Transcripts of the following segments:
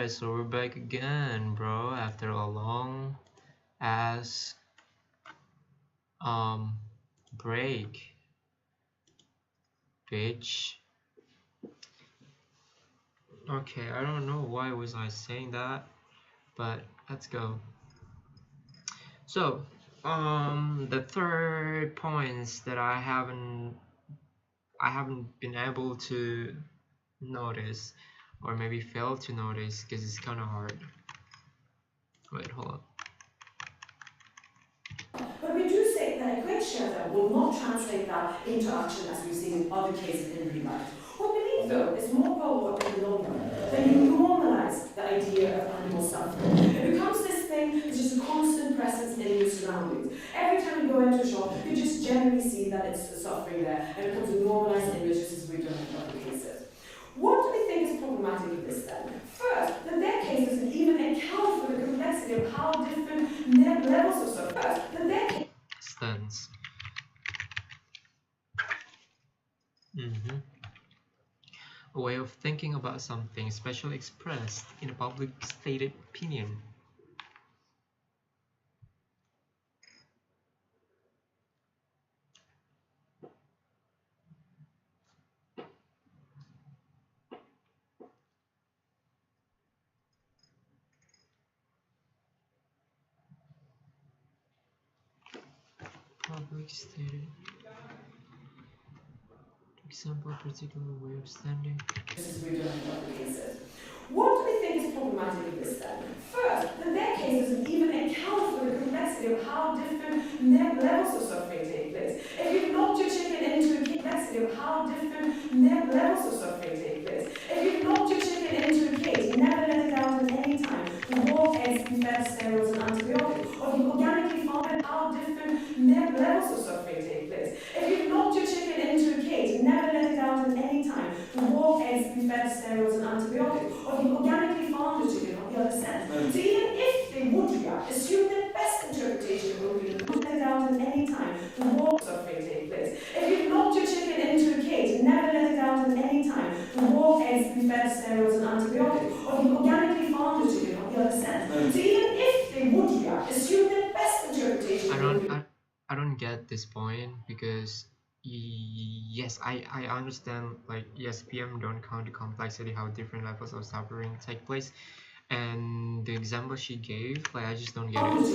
Alright, so we're back again, bro, after a long ass break, bitch. Okay, I don't know why was I saying that, but let's go. So, the third points that I haven't been able to notice, or maybe failed to notice, because it's kind of hard. Wait, hold on. But we do say that a great share will not translate that into action as we've seen in other cases in real life. What we believe, though, is more powerful in the long run. Then you normalize the idea of animal suffering. It becomes this thing that's just a constant presence in your surroundings. Every time you go into a shop, you just generally see that it's suffering there, and it becomes a normalized image, just as we've done in other cases. What do we think is problematic with this then? First, that their case doesn't even account for the complexity of how different levels of suffering. First, that their case Stands. A way of thinking about something, especially expressed in a public stated opinion. Public stated. Example, particular way of standing. This is we don't in other cases. What do we think is problematic with this then? First, that their case doesn't even account for the complexity of how different levels of suffering take place. If you've knocked your chicken into a complexity of how different levels of suffering take place. If you've knocked your chicken into a cage, never let it out at any time. The raw eggs be fed steroids and antibiotics. Or if you organically found how different levels of suffering take place. If you've knocked your chicken into a cage, never let it out at any time. The raw eggs be fed steroids and antibiotics. Or if you organically found the chicken on the other sense. So even if they would react, assume the best interpretation will be to let it out at any time. The raw suffering take place. If you've knocked your chicken into a cage, never let it out at any time. The raw eggs be fed steroids and antibiotics. Or if you organically found the chicken on the other sense. So even if they would react, assume the best interpretation will be. I don't get this point, because yes, I understand, like, yes, PM don't count the complexity, how different levels of suffering take place, and the example she gave, like, I just don't get it.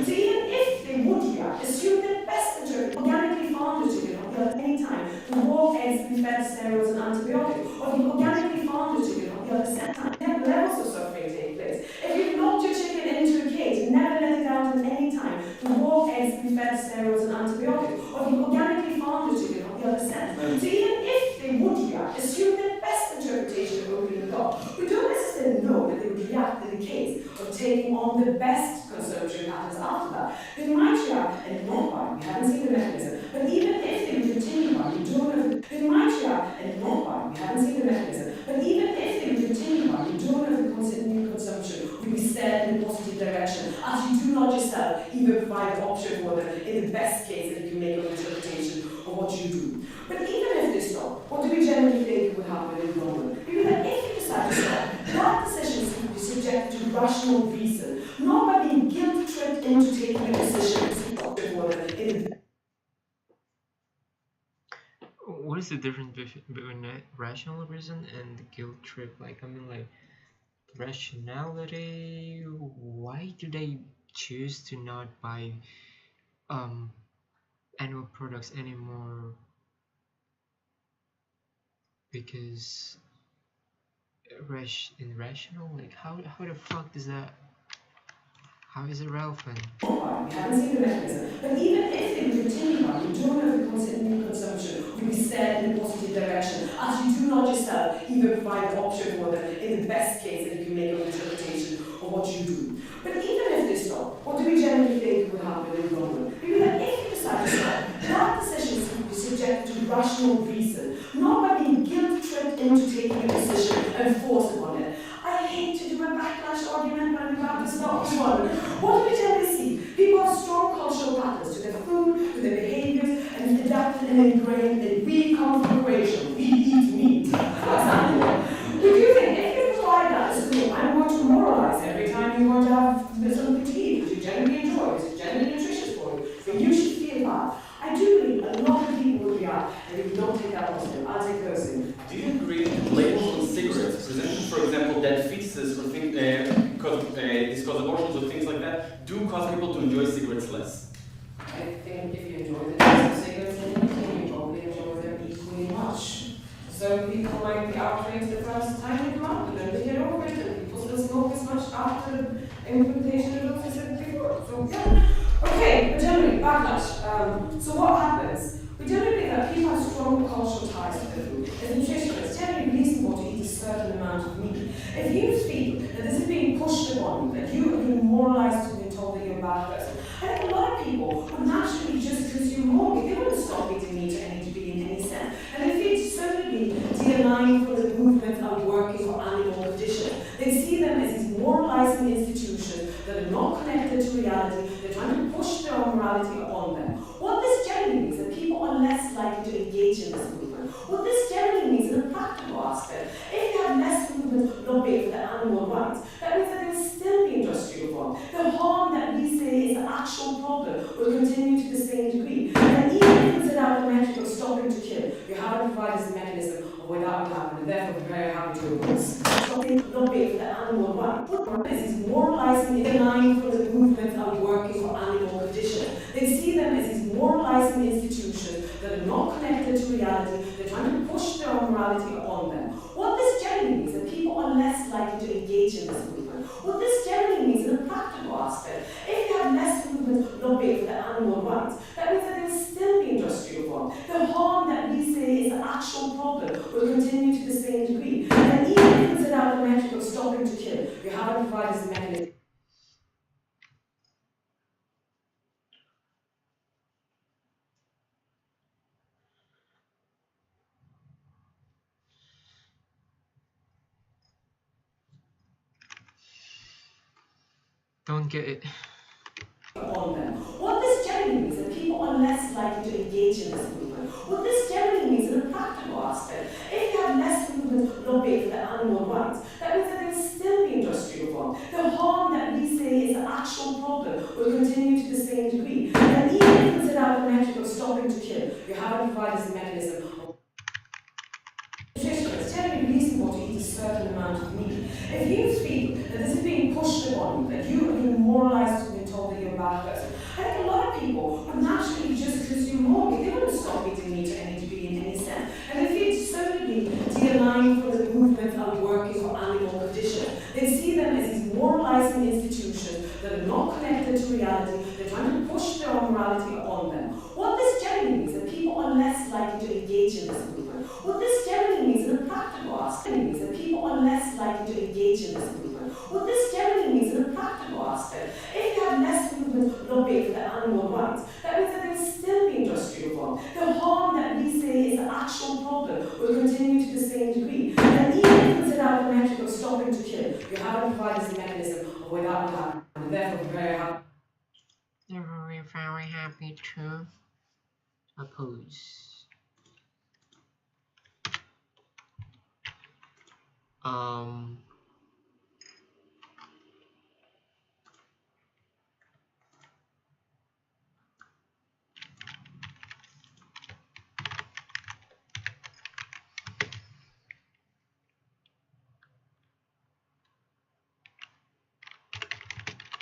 So even if they would react, assume the best interpretation organically found the chicken on the other any time. The raw eggs be fed steroids and antibiotics. Or if you organically found the chicken on the other same time. Levels of suffering take place. If you've knocked your chicken into a cage, never let it out at any time. The raw eggs be fed steroids and antibiotics. Or if you organically found the chicken on the other sense. So even if they would react, assume the best interpretation will be the law. We don't necessarily know that they would react in the case of taking on the best consumption patterns after that. They might react and not buy. We haven't seen the mechanism. But even if they would continue buying, we don't know. They might react and not buy. We haven't seen the mechanism. But even if they would continue buying, we don't know if the new consumption will be steered in a positive direction, as you do not yourself even provide an option for them in the best case that you can make an interpretation of what you do. But even if they stop, what do we generally think will happen in the long run? Because that if you decide to stop, that decision will be subject to rational reason, not by being guilt-tripped into taking a decision for them in the. What is the difference between rational reason and the guilt trip? Like, I mean, like, rationality, why do they choose to not buy animal products anymore? Because irrational, like, how the fuck does that, how is it relevant? We haven't seen the mechanism. But even if they continue on, we don't know if the new consumption will be steered in a positive direction, as you do not yourself even provide the option for them in the best case that you can make an interpretation of what you do. But even if they stop, what do we generally think will happen in the long run? Because if you decide to stop, that decision will be subject to rational reason, not by being guilt-tripped into taking a decision and forced upon it. I hate to do a backlash argument, but I'm about to stop one. What do we generally see? People have strong cultural patterns to their food, to their behaviors, and it's adapted and ingrained that we come from Croatia, we eat meat. For example, we do think if you provide that as a that fetuses or these cause abortions or things like that do cause people to enjoy cigarettes less? I think if you enjoy the taste of cigarettes and nicotine, you probably enjoy them equally much. So people might be outraged the first time they come out, and then they get over it, and people still smoke as much after the implementation of those as they did before. So yeah. Okay, but generally, backlash. So what happens? We generally think that people have strong cultural ties to the food. As nutritionists, it's generally reasonable to eat a certain amount of meat. If you feel that this is being pushed upon you, that you are being moralized to being told that you're a bad person, I think a lot of people would naturally just consume more meat. They wouldn't stop eating meat or any degree in any sense. And if they'd certainly de-align for the movement and working for animal condition, they see them as these moralizing institutions that are not connected to reality. They're trying to push their own morality upon them. What this generally means is that people are less likely to engage in this movement. What this generally means in a practical aspect, if you have less movement lobbying for the animal rights, that means that there will still be industrial farm. The harm that we say is the actual problem will continue to the same degree. And even if it's without the metric of stopping to kill, you haven't provided the mechanism of why that will happen, and therefore we're very happy to oppose. Stopping lobbying for the animal rights. What is these moralizing in line for the movement and working for animal condition. They see them as these moralizing institutions that are not connected to reality. They're trying to push their own morality upon them. What this generally means is that people are less likely to engage in this movement. What this generally means in a practical aspect, if you have less movement lobbying for the animal rights, that means that there will still be industrial farm. The harm that we say is the actual problem will continue to the same degree. And even if it's without the metric of stopping to kill, you haven't provided the mechanism. Don't get it. On them. What this generally means is that people are less likely to engage in this movement. What this generally means in a practical aspect, if you have less movement lobbying for the animal rights, that means that there will still be industrial farm. The harm that we say is the actual problem will continue to the same degree. And even if it's without the metric of stopping to kill, you haven't provided the mechanism of nutrition. It's generally reasonable to eat a certain amount of meat. If you feel that this is being pushed upon you, that you are being moralized to be told that you're a bad person, I think a lot of people would naturally just consume more meat. They wouldn't stop eating meat to any degree in any sense. And if they'd certainly de-align for the movement and working for animal condition, they see them as these moralizing institutions that are not connected to reality. They're trying to push their own morality upon them. What this generally means is that people are less likely to engage in this movement. What this generally means in a practical aspect means that people are less likely to engage in this movement. What this generally means in a practical aspect, if you have less movement lobbying for the animal rights, that means that there will still be industrial farm. The harm that we say is the actual problem will continue to the same degree. And even if it's without the metric of stopping to kill, you haven't provided the mechanism of why that will happen. And therefore, we're very happy. Therefore, we're very happy to oppose.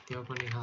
Tiêu con đi hả?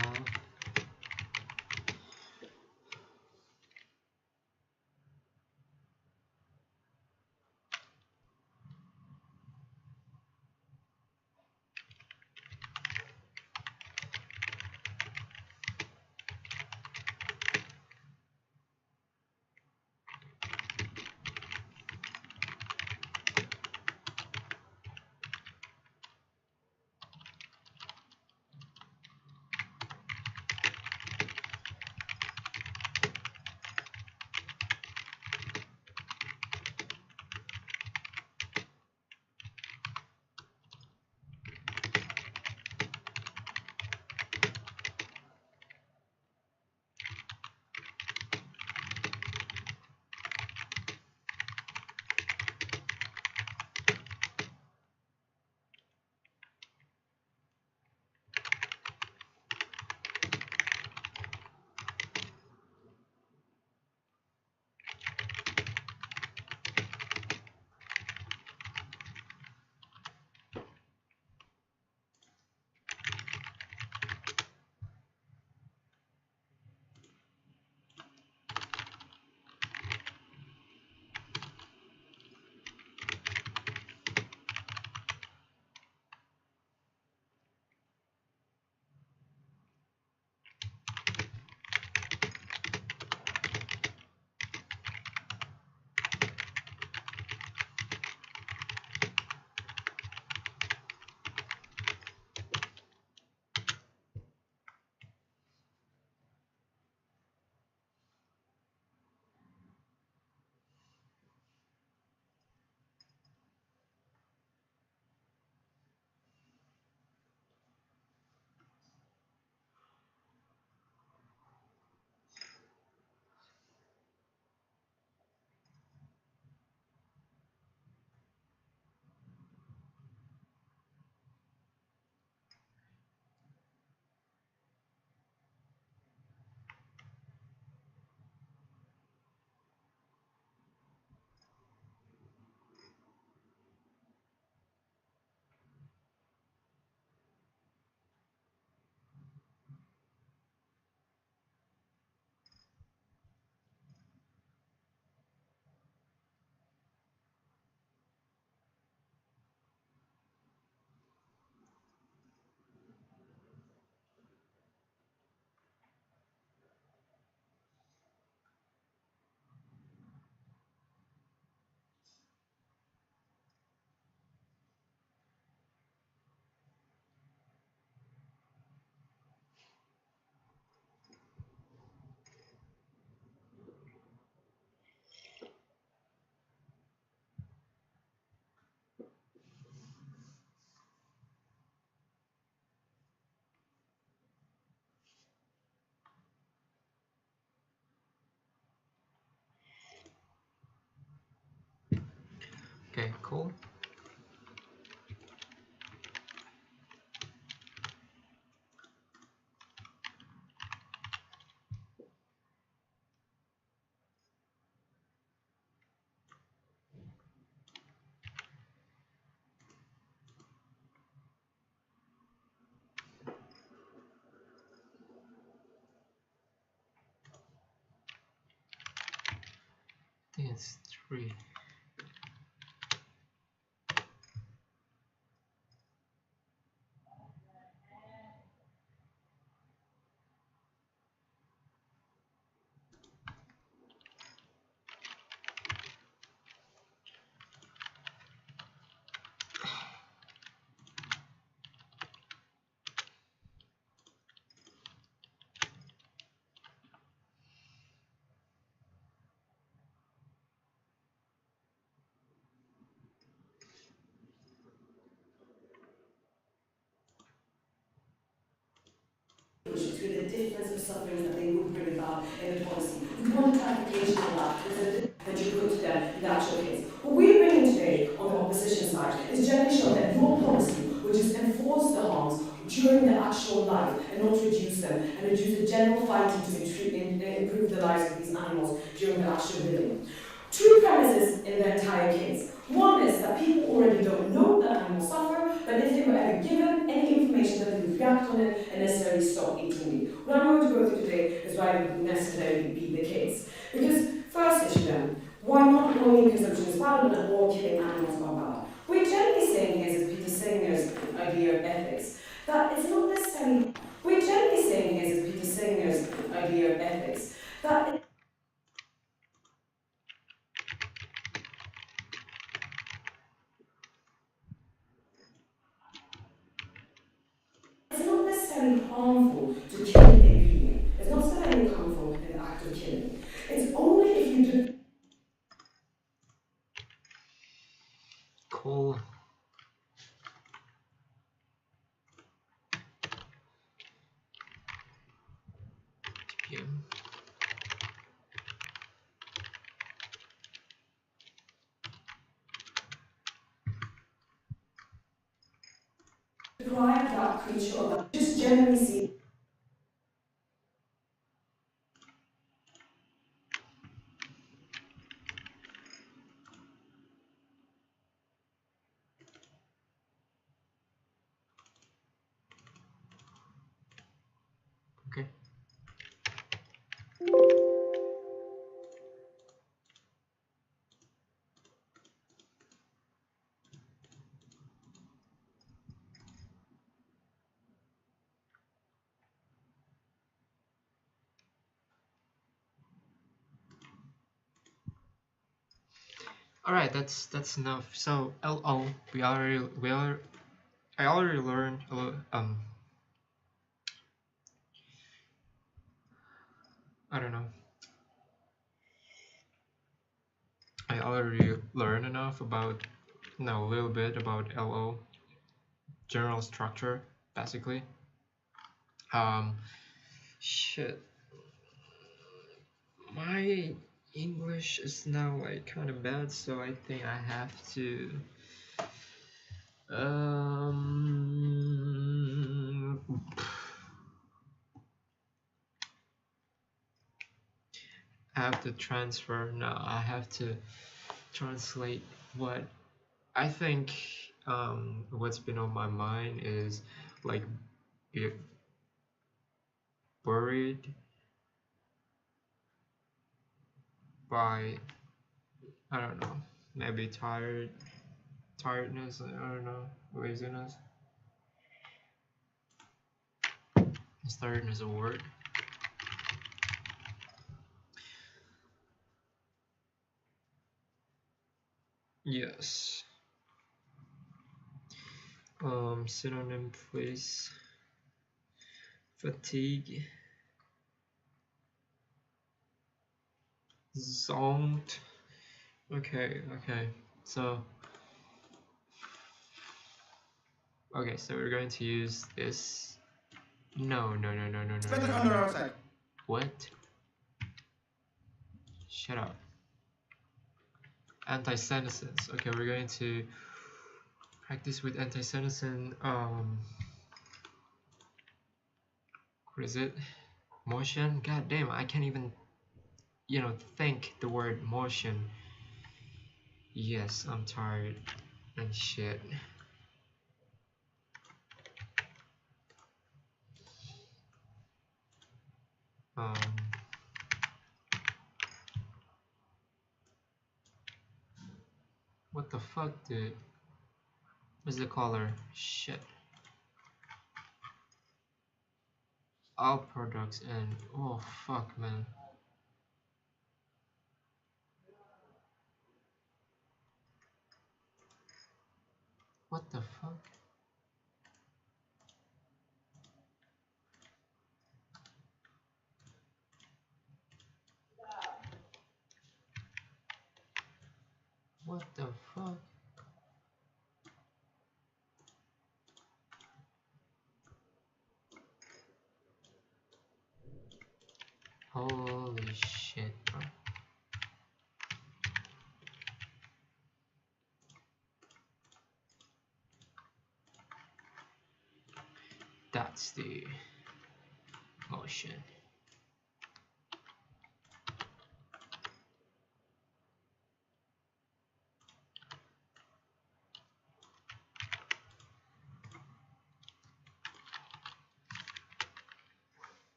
Okay, cool. I think it's 3. Between the difference of sufferings that they would bring about in the policy. We want clarification on that, that you put to them in the actual case. What we're bringing today on the opposition side is generally show that your policy would just enforce the harms during their actual life and not reduce them, and reduce the general fighting to improve the lives of these animals during their actual living. Two premises in the entire case. One is that people already don't know that animals suffer, but if they were ever given any information that they would react on it and necessarily stop eating meat. What I'm going to go through today is why it would necessarily be the case. Because first issue then, why not all meat consumption is bad and all killing animals are bad? We're generally saying here, as Peter Singer's idea of ethics, that it's not necessarily, we're generally saying here, as Peter Singer's idea of ethics, that it's not necessarily harmful to kill a being. It's not necessarily harmful in the act of killing. It's only if you do. Cool. TPM. Deprive that creature of that. Just generally see. Okay. All right, that's enough. So LO, I already learned a little, I don't know. I already learned enough about, no, a little bit about LO, general structure, basically. Shit. My English is now like kind of bad, so I think I have to transfer. No, I have to translate what I think. What's been on my mind is like be worried by, I don't know, maybe tiredness, I don't know, laziness. Is tiredness a word? Yes. Synonym please. Fatigue. Zonked. Okay. So we're going to use this. No. What? Shut up. anti-senescence. Okay, we're going to practice with anti-senescence. What is it? Motion. God damn, I can't even, think the word motion. Yes, I'm tired and shit. What the fuck, dude? What's the color? Shit. All products and oh fuck, man. What the fuck? What the fuck? Holy shit, bro. That's the motion.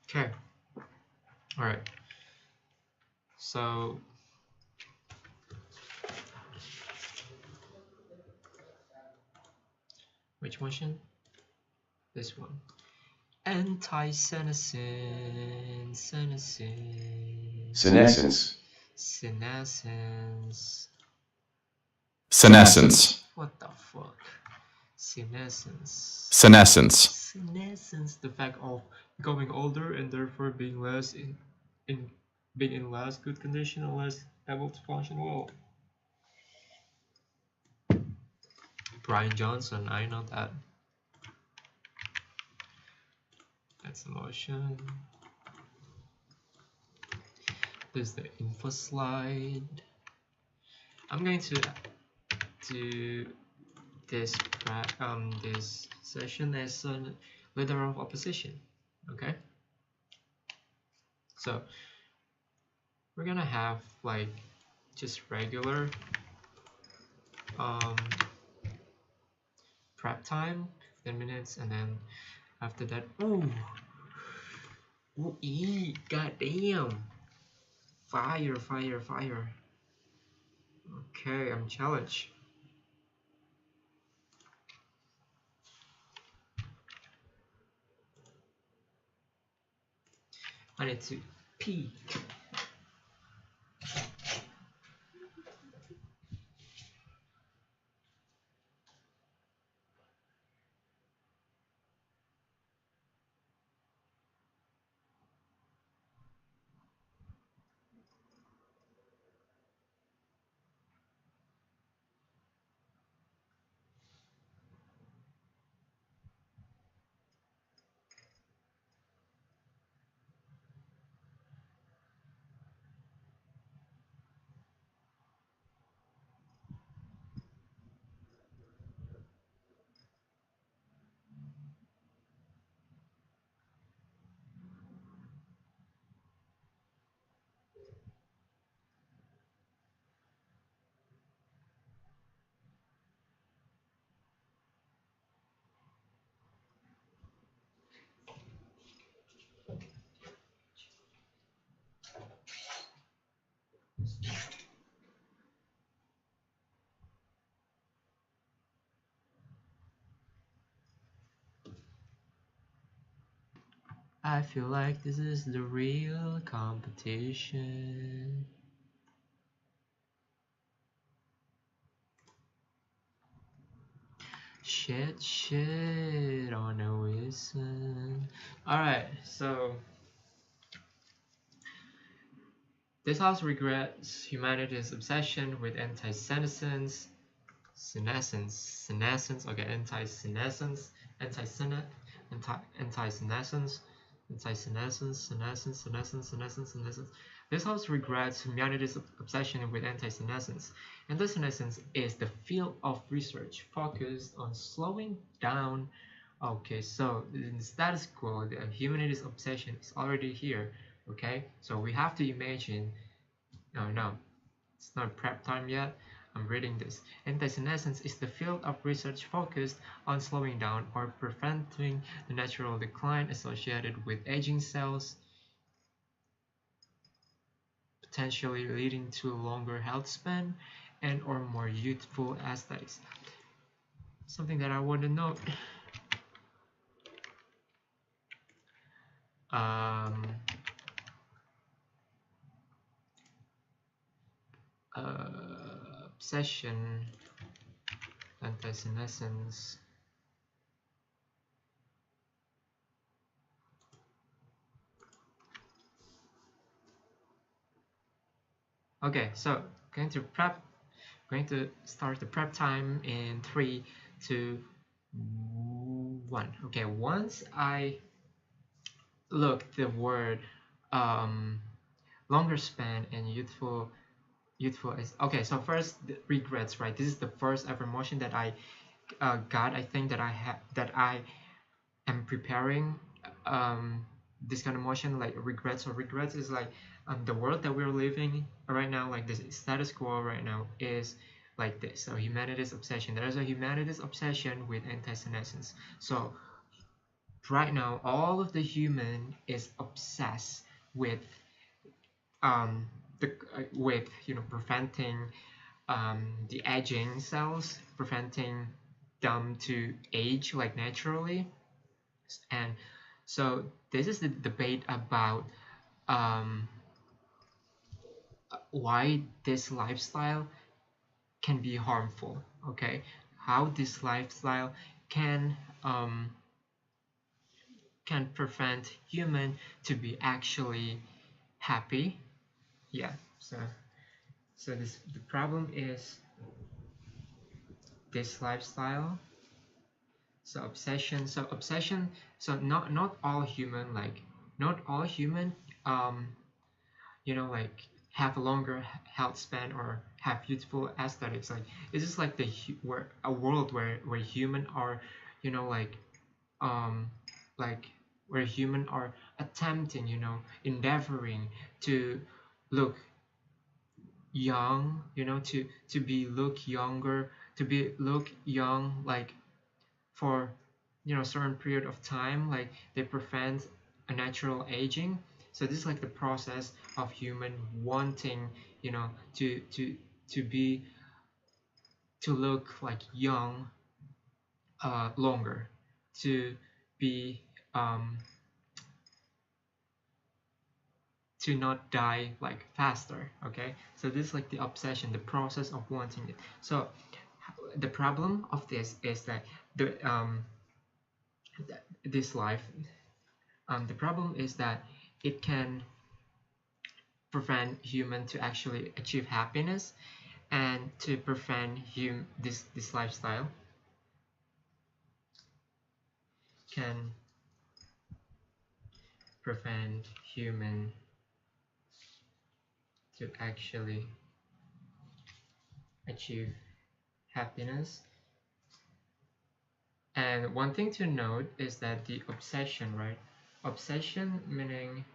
Okay. All right. So which motion? This one. Anti-senescence. Senescence. Senescence. What the fuck? Senescence. Senescence. The fact of becoming older and therefore being less in less good condition or less able to function well. Brian Johnson, I know that. That's the motion. There's the info slide. I'm going to do this session as a leader of opposition. Okay. So we're gonna have like just regular prep time, 10 minutes, and then after that, god damn, fire. Okay, I'm challenged. I need to pee. I feel like this is the real competition. Shit on a Wilson. Alright, so this house regrets humanity's obsession with anti-senescence. Okay, anti-senescence. This helps regrets humanity's obsession with anti-senescence. Anti-senescence is the field of research focused on slowing down. Okay, so in the status quo, the humanity's obsession is already here. Okay, so we have to imagine. No, it's not prep time yet. I'm reading this. Anti-senescence is the field of research focused on slowing down or preventing the natural decline associated with aging cells, potentially leading to longer health span and or more youthful aesthetics. Something that I want to note. Obsession, anti-senescence. Okay, so going to start the prep time in 3, 2, 1. Okay, once I look the word longer span and youthful is okay. So first, the regrets, right? This is the first ever motion that I got. I think that I am preparing this kind of motion, like regrets. So regrets is like the world that we're living right now, like this status quo right now is like this. So humanity's obsession. There is a humanity's obsession with anti-senescence. So right now, all of the human is obsessed with with preventing the aging cells, preventing them to age like naturally. And so this is the debate about why this lifestyle can be harmful. Okay, how this lifestyle can prevent human to be actually happy. Yeah, so the problem is this lifestyle. So obsession, so not all human, like not all human like have a longer health span or have youthful aesthetics. Like it's just like where a world where human are like where human are attempting, endeavoring to look young, to be look younger, to be look young, like for certain period of time, like they prevent a natural aging. So this is like the process of human wanting to look like young longer, to be to not die like faster. Okay, so this is like the obsession, the process of wanting it. So the problem of this is that this life, the problem is that it can prevent human to actually achieve happiness, and to prevent this lifestyle can prevent human to actually achieve happiness. And one thing to note is that the obsession, right? Obsession meaning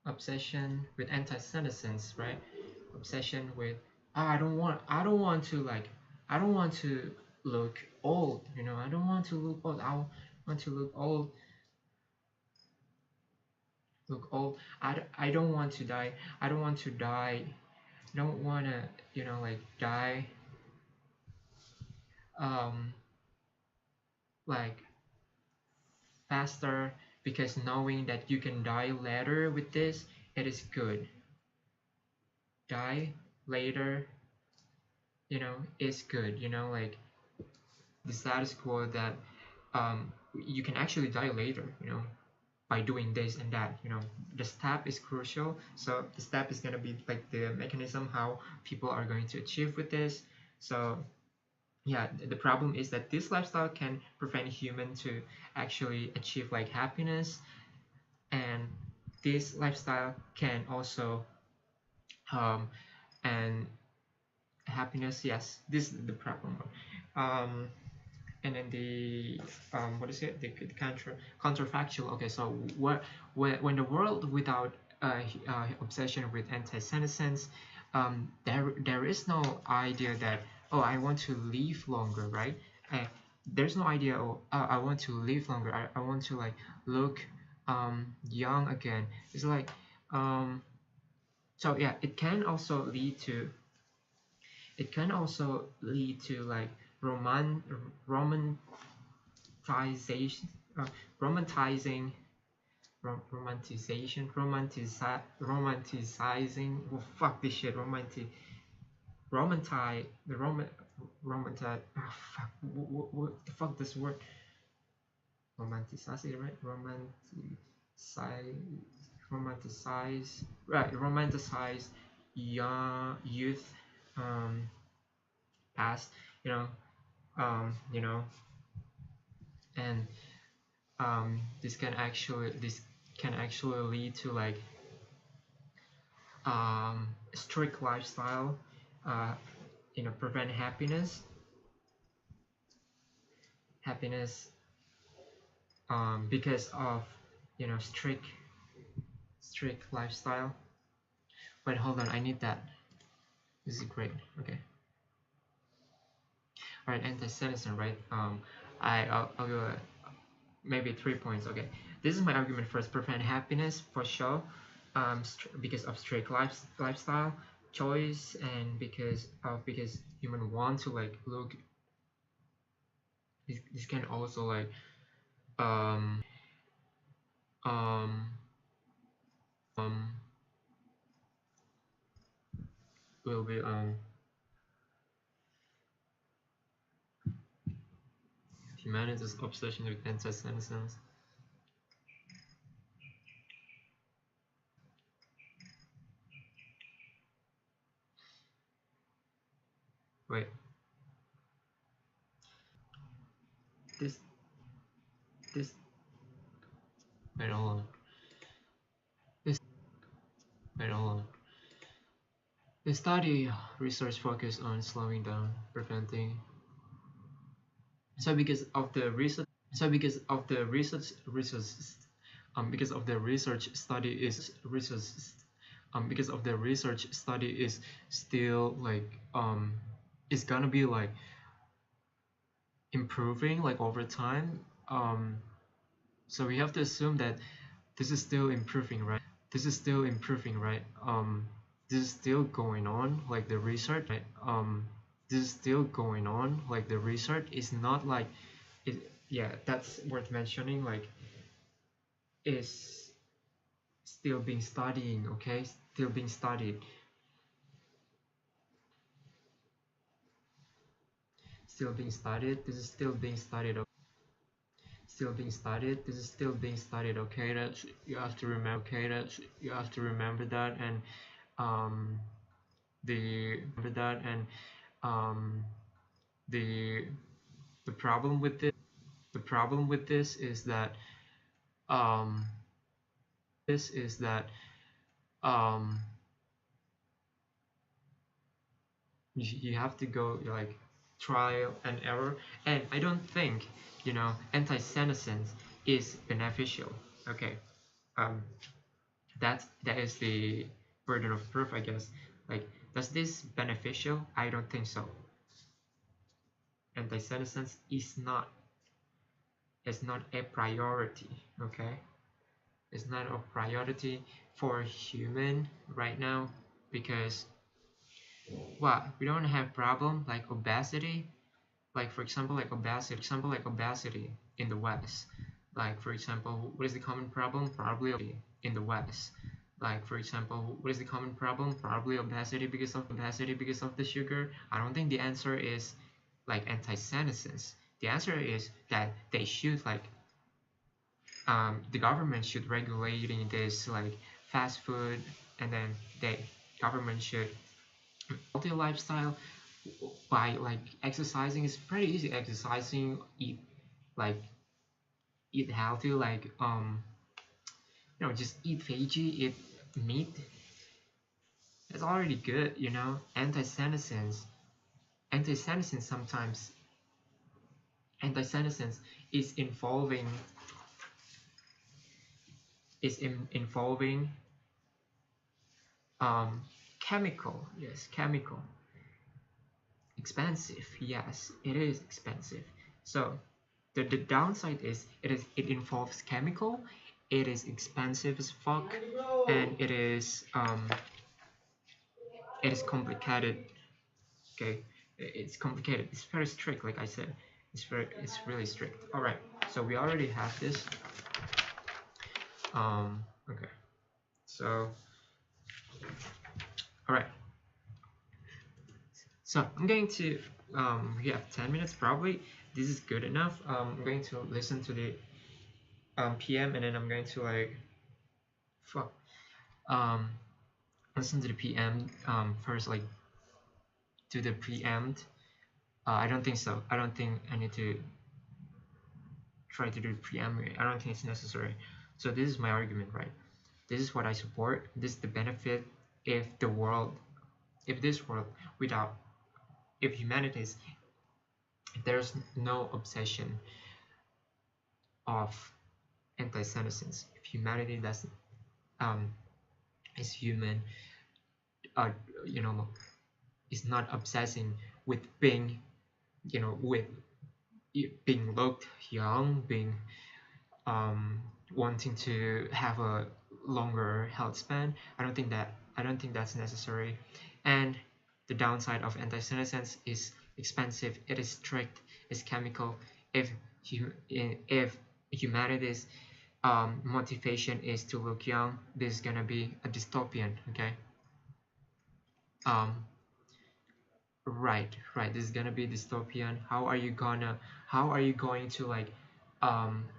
obsession with anti-senescence, right? Obsession with I don't want to look old, I don't want to look old. I want to look old. I don't want to die. I don't want to die. I don't want to like die like faster, because knowing that you can die later with this, it is good. Die later, is good. Like the status quo that you can actually die later, by doing this and that. The step is crucial. So the step is going to be like the mechanism how people are going to achieve with this. So yeah, the problem is that this lifestyle can prevent human to actually achieve like happiness, and this lifestyle can also and happiness, yes, this is the problem one. And then the what is it, the counterfactual. Okay, so what, when the world without obsession with anti-senescence, there is no idea that, oh, I want to live longer, right? There's no idea, oh, I want to live longer, I want to like look young again. It's like so yeah, it can also lead to, like roman romanticization, romanticizing, romanticizing, well, fuck this shit, romanti the romanti oh, fuck, what the fuck this word, romanticize it, right? Romanticize, right, romanticize young youth, past, you know, you know, and this can actually lead to like strict lifestyle, uh, prevent happiness, because of strict lifestyle. Wait, hold on, I need that. This is great. Okay. All right, anti-senescence, right? I'll go maybe 3 points. Okay, this is my argument first. Prevent happiness for sure, because of strict lifestyle choice, and because human want to like look. This can also like um um will be humanity's obsession with anti-senescence. Wait. This. Wait, hold on. Wait, hold on. The study research focused on slowing down, preventing. So because of the research, because of the research study is still like it's gonna be like improving like over time. So we have to assume that this is still improving, right? This is still going on, like the research, right? This is still going on, like the research is not like it. Yeah, that's worth mentioning. Like, is still being studied. Okay, still being studied. Still being studied. This is still being studied. Still being studied. This is still being studied. Okay, that you have to remember. Okay, that you have to remember that, and the the problem with this is that you have to go like trial and error, and I don't think anti-senescence is beneficial. Okay, that is the burden of proof, I guess. Like, does this beneficial? I don't think so. Anti-senescence is not a priority. Okay, it's not a priority for human right now, because we don't have problem like obesity, like for example like obesity in the West. Like for example, what is the common problem? Probably in the West. Like for example, what is the common problem? Probably obesity because of the sugar. I don't think the answer is like anti-senescence. The answer is that they should like the government should regulating this like fast food, and then the government should healthy lifestyle by like exercising. Is pretty easy. Exercising, eat healthy, like you know, just eat veggie, eat meat. It's already good, you know. Anti-senescence sometimes, anti-senescence is involving chemical, yes, chemical. Expensive, yes, it is expensive. So the downside is it involves chemical, it is expensive as fuck, and it is complicated. Okay, it's complicated, it's very strict, like I said. It's really strict. All right, so we already have this. Okay, so all right, so I'm going to we have 10 minutes probably. This is good enough. I'm going to listen to the PM, and then I'm going to like listen to the PM first, like do the preempt. I don't think so. I don't think I need to try to do the preempt. I don't think it's necessary. So this is my argument, right? This is what I support. This is the benefit if this world without, if humanities, if there's no obsession of anti-senescence, if humanity doesn't is human, you know, is not obsessing with being, you know, with being looked young, being wanting to have a longer health span. I don't think that's necessary. And the downside of anti-senescence is expensive, it is strict, it's chemical. If humanity's motivation is to look young, this is gonna be a dystopian. Okay. Right, this is gonna be dystopian. How are you going to like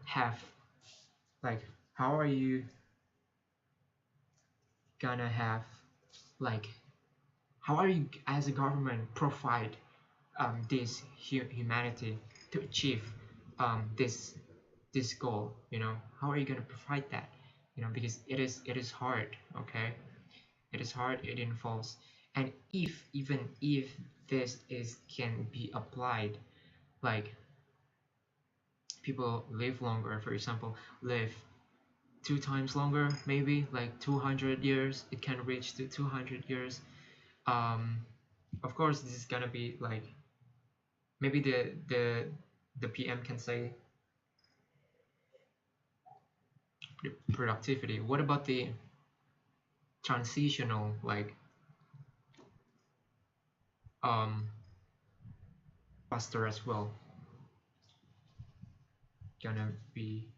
have like how are you gonna have like how are you as a government provide this humanity to achieve this goal, you know? How are you gonna provide that, you know? Because it is hard. Okay, it is hard, it involves. And even if this can be applied, like people live longer, for example, live 2 times longer, maybe like 200 years, it can reach to 200 years. Of course this is gonna be like, maybe the PM can say the productivity. What about the transitional, like faster as well? Gonna be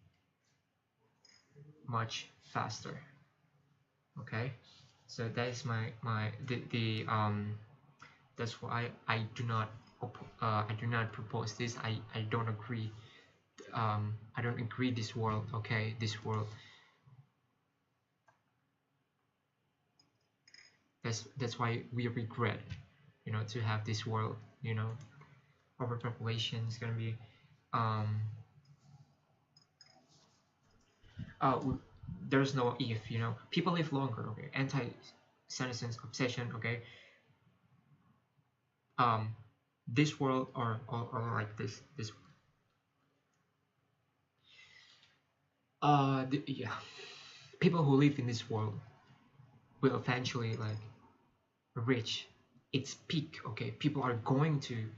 much faster. Okay, so that is that's why I do not propose this. I don't agree. I don't agree this world. Okay, this world, that's why we regret, you know, to have this world, you know. Overpopulation is gonna be there's no if, you know. People live longer. Okay, anti-senescence obsession. Okay, this world or like this yeah, people who live in this world will eventually like reach its peak. Okay, people are going to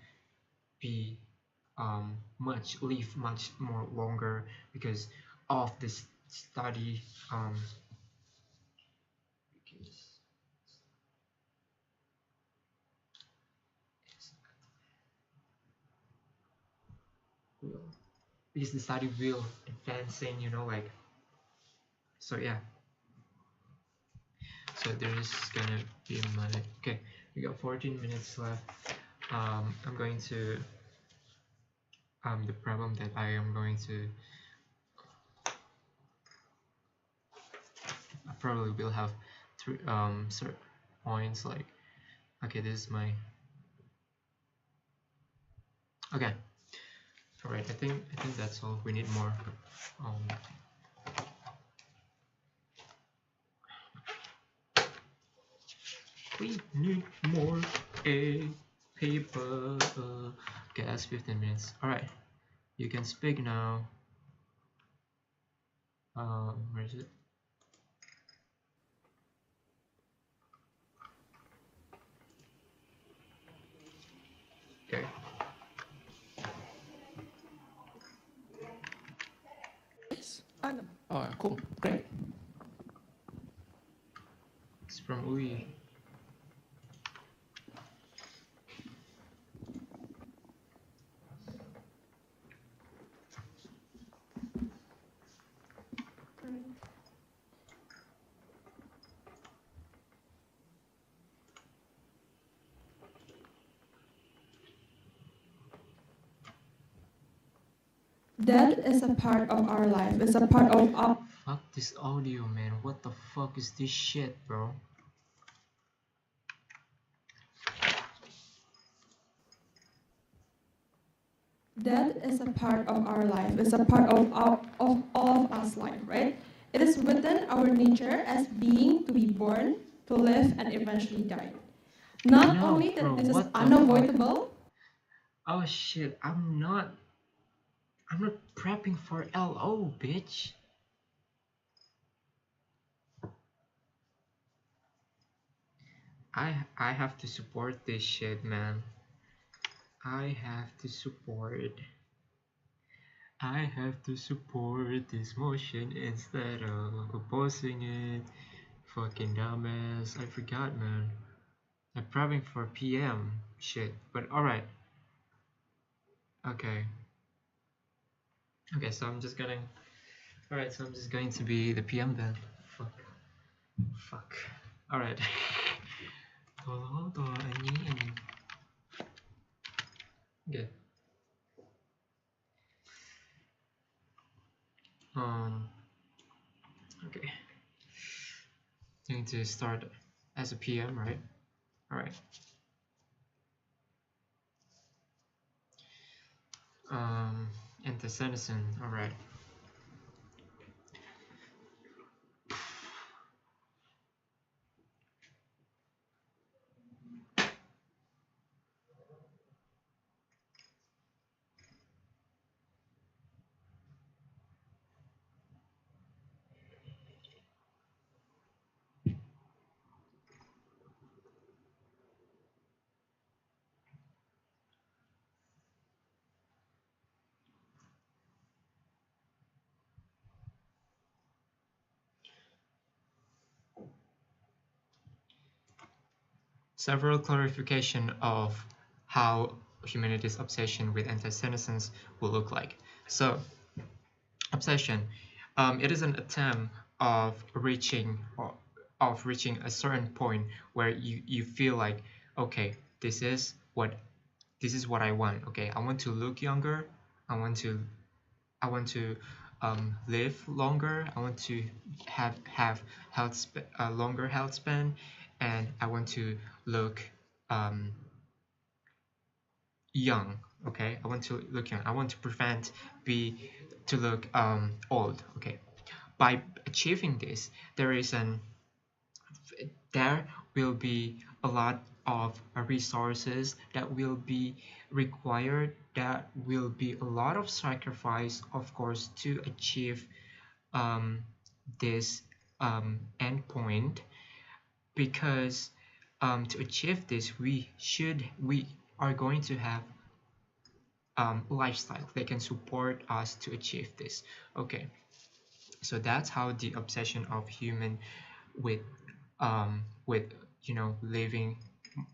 be live much more longer because of this study. Because the study will advancing, you know, like, so yeah. So there's gonna be okay, we got 14 minutes left. I'm going to the problem that I am going to I probably will have three certain points, like, okay, this is my okay. All right, I think that's all. We need more We need more a paper. Okay, that's 15 minutes. Alright, you can speak now. Where is it? Okay. Oh, cool, great. It's from Ui. That is a part of our life. It's a part of our. Fuck this audio, man. What the fuck is this shit, bro? That is a part of our life. It's a part of all of us life, right? It is within our nature as being to be born, to live, and eventually die. Not No, only that bro, this is what the unavoidable. Oh shit, I'm not prepping for LO, bitch. I have to support this shit, man. I have to support this motion instead of opposing it. Fucking dumbass. I forgot, man. I'm prepping for PM shit, but alright. Okay. Okay, so I'm just gonna. Alright, so I'm just going to be the PM then. Fuck. Alright. Hold on, anjing. Okay. Okay. Going to start as a PM, right? Alright. Enter citizen, alright. Several clarification of how humanity's obsession with anti-senescence will look like. So, obsession, it is an attempt of reaching a certain point where you feel like, okay, this is what I want. Okay, I want to look younger. I want to live longer. I want to have longer health span, and I want to look young. Okay, I want to look young. I want to look old. Okay, by achieving this, there will be a lot of resources that will be required. That will be a lot of sacrifice, of course, to achieve this endpoint, because to achieve this we are going to have lifestyle that can support us to achieve this. Okay, so that's how the obsession of human with living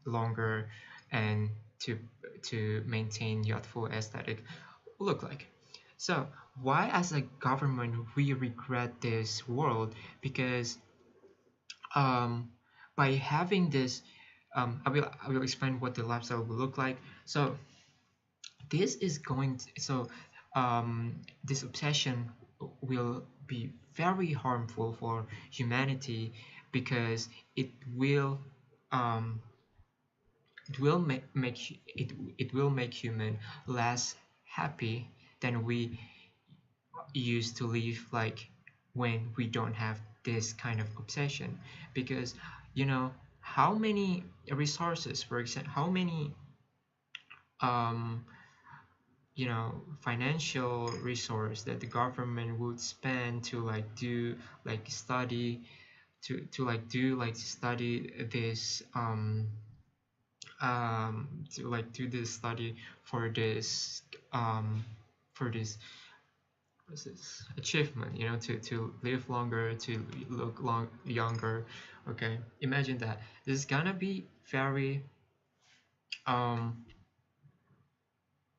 longer and to maintain youthful aesthetic look like. So why as a government we regret this world? Because by having this, I will explain what the lifestyle will look like. So this is going to, so this obsession will be very harmful for humanity, because um, it will make human less happy than we used to live, like when we don't have this kind of obsession. Because how many resources, for example, how many um, financial resource that the government would spend to like do like study to like do like study this to like do this study for this um for this what's this achievement, to live longer, to look younger. Okay, imagine that this is gonna be very um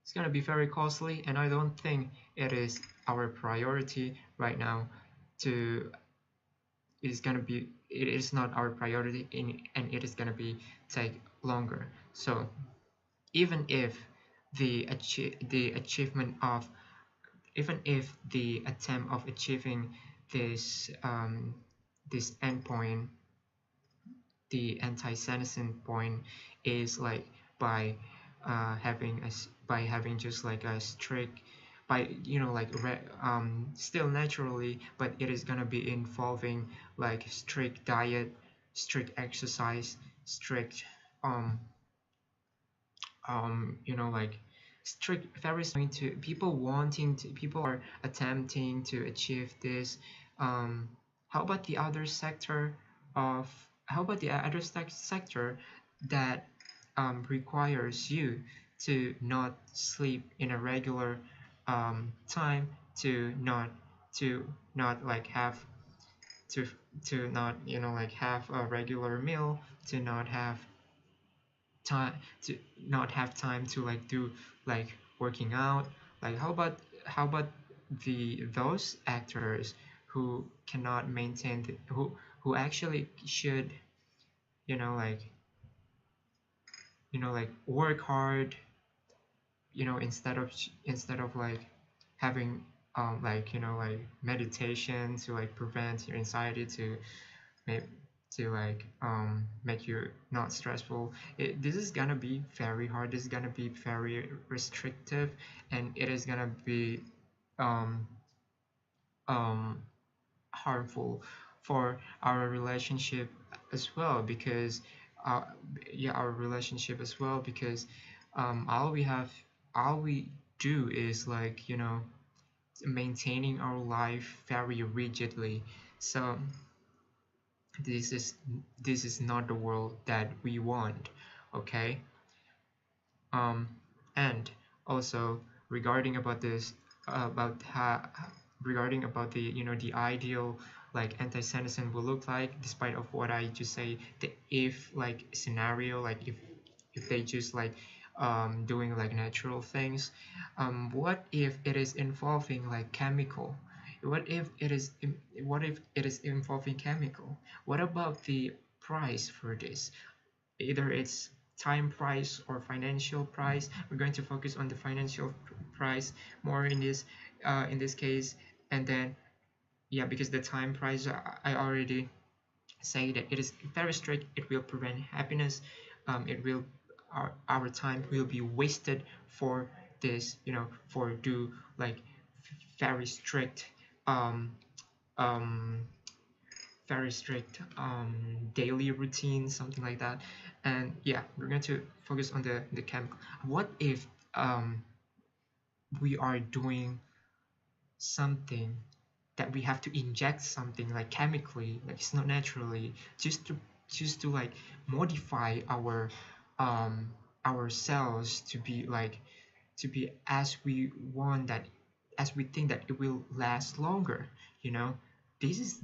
it's gonna be very costly, and I don't think it is our priority right now. To it is not our priority, and it is gonna be take longer. So even if the achievement of even if the attempt of achieving this this endpoint, the anti-senescent point, is like by by having just like a strict, by like still naturally, but it is gonna be involving like strict diet, strict exercise, strict um like strict very to people wanting to people are attempting to achieve this. um how about the other sector of how about the other sector that requires you to not sleep in a regular time, to not like have to not like have a regular meal, to not have time to like do like working out. Like how about the those actors who cannot maintain who actually should like like work hard, instead of like having like meditation to like prevent your anxiety, to make like make you not stressful. This is gonna be very hard, this is gonna be very restrictive, and it is gonna be um um harmful for our relationship as well, because uh, our relationship as well, because all we do is like maintaining our life very rigidly. So this is not the world that we want. Okay. um and also regarding about this, about how regarding about the the ideal like anti-senescent will look like, despite of what I just say, the if like scenario, like if they just like doing like natural things, what if it is involving like chemical, what if it is involving chemical? What about the price for this? Either it's time price or financial price. We're going to focus on the financial price more in this case. And then yeah, because the time price, I already say that it is very strict, it will prevent happiness. It will our time will be wasted for this, for do like very strict um um very strict daily routine, something like that. And yeah, we're going to focus on the chemical. What if we are doing something that we have to inject something like chemically, like it's not naturally, just to like modify our cells to be like to be as we want, that as we think that it will last longer, this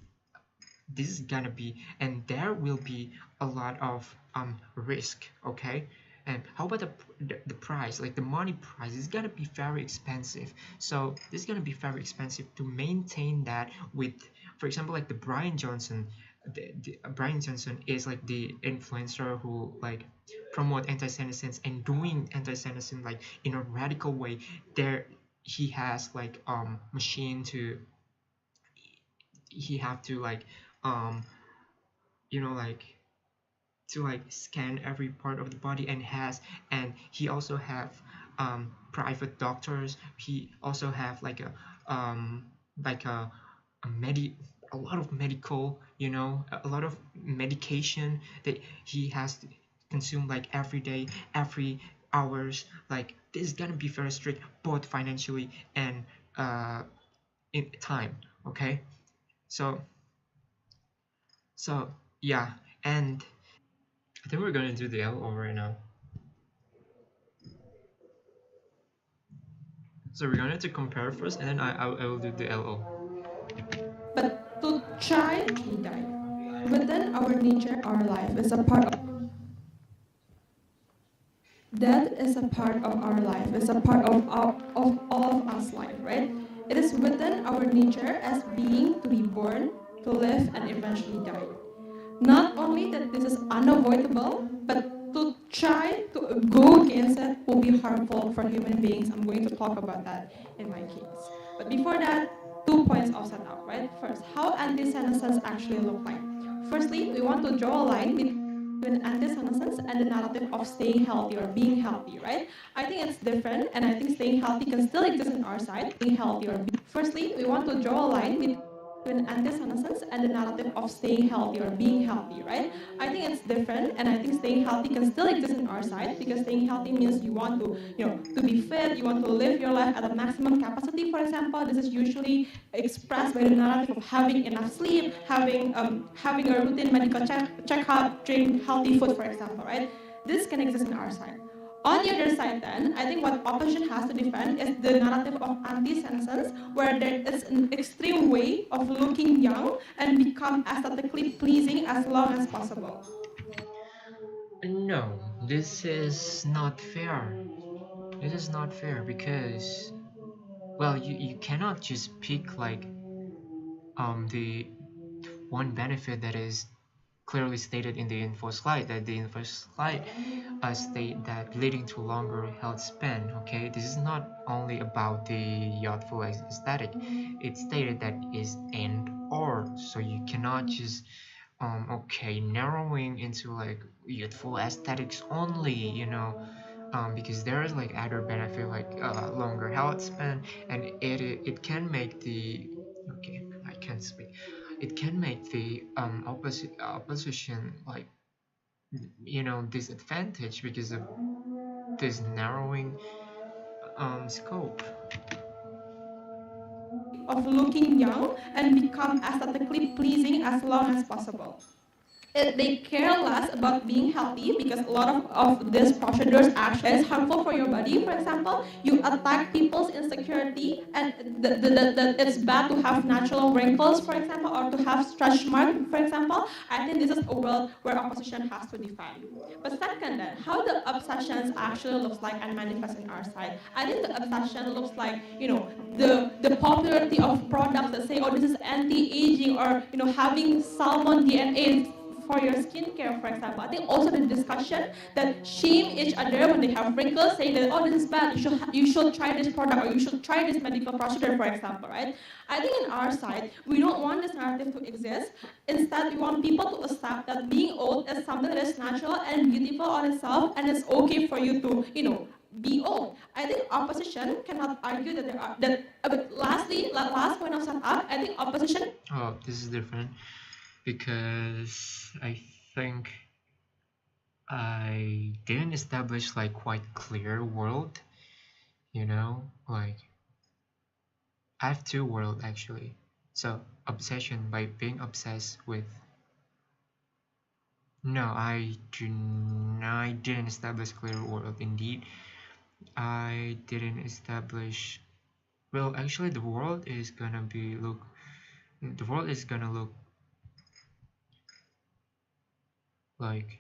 is gonna be, and there will be a lot of risk. Okay. And how about the price, like the money price is gonna be very expensive. So this is gonna be very expensive to maintain that with, for example, like the Brian Johnson. Brian Johnson is like the influencer who like promote anti-senescence and doing anti-senescence like in a radical way. There he has like machine to, he have to like um like to like scan every part of the body, and he also have private doctors. He also have like a like a a lot of medical, a lot of medication that he has to consume like every day, every hours. Like this is gonna be very strict, both financially and in time. Okay, so so yeah, and I think we're gonna do the LO right now. So we're going to compare first, and then I will do the LO. But to try to die within our nature, our life is a part of death is a part of our life, is a part of all of us life, right? It is within our nature as being to be born, to live, and eventually die. Not only that this is unavoidable, but to try to go against it will be harmful for human beings. I'm going to talk about that in my case. But before that, 2 points of setup, right? First, how anti-senescence actually look like. Firstly, we want to draw a line between anti-senescence and the narrative of staying healthy or being healthy, right? I think it's different, and I think staying healthy can still exist on our side. Being healthy or firstly, we want to draw a line between anti-senescence and the narrative of staying healthy or being healthy, right? I think it's different, and I think staying healthy can still exist on our side because staying healthy means you want to, to be fit, you want to live your life at a maximum capacity. For example, this is usually expressed by the narrative of having enough sleep, having a routine medical checkup, drink healthy food, for example, right? This can exist on our side. On the other side, then, I think what opposition has to defend is the narrative of anti-senescence, where there is an extreme way of looking young and become aesthetically pleasing as long as possible. No, this is not fair. This is not fair because, well, you cannot just pick like the one benefit that is clearly stated in the info slide, that the info slide state that leading to longer health span. Okay, this is not only about the youthful aesthetic. It stated that is and or, so you cannot just okay, narrowing into like youthful aesthetics only, because there is like other benefit like longer health span, and it can make the, okay, I can't speak, it can make the opposition like, disadvantage because of this narrowing scope. Of looking young and become aesthetically pleasing as long as possible. They care less about being healthy because a lot of these procedures actually is harmful for your body. For example, you attack people's insecurity, and that it's bad to have natural wrinkles, for example, or to have stretch marks, for example. I think this is a world where opposition has to defend. But second, then, how the obsessions actually looks like and manifest in our side. I think the obsession looks like, the popularity of products that say, oh, this is anti-aging, or having salmon DNA for your skincare, for example. I think also the discussion that shame each other when they have wrinkles, saying that, oh, this is bad, you should try this product, or you should try this medical procedure, for example, right? I think in our side, we don't want this narrative to exist. Instead, we want people to accept that being old is something that is natural and beautiful on itself, and it's okay for you to, be old. I think opposition cannot argue that there are that. But lastly, last point of sum up, I think opposition. Oh, this is different because I think I didn't establish like quite clear world, like I have two world actually. So obsession, by being obsessed with, no, I didn't establish clear world indeed. I didn't establish, well, actually the world is gonna look like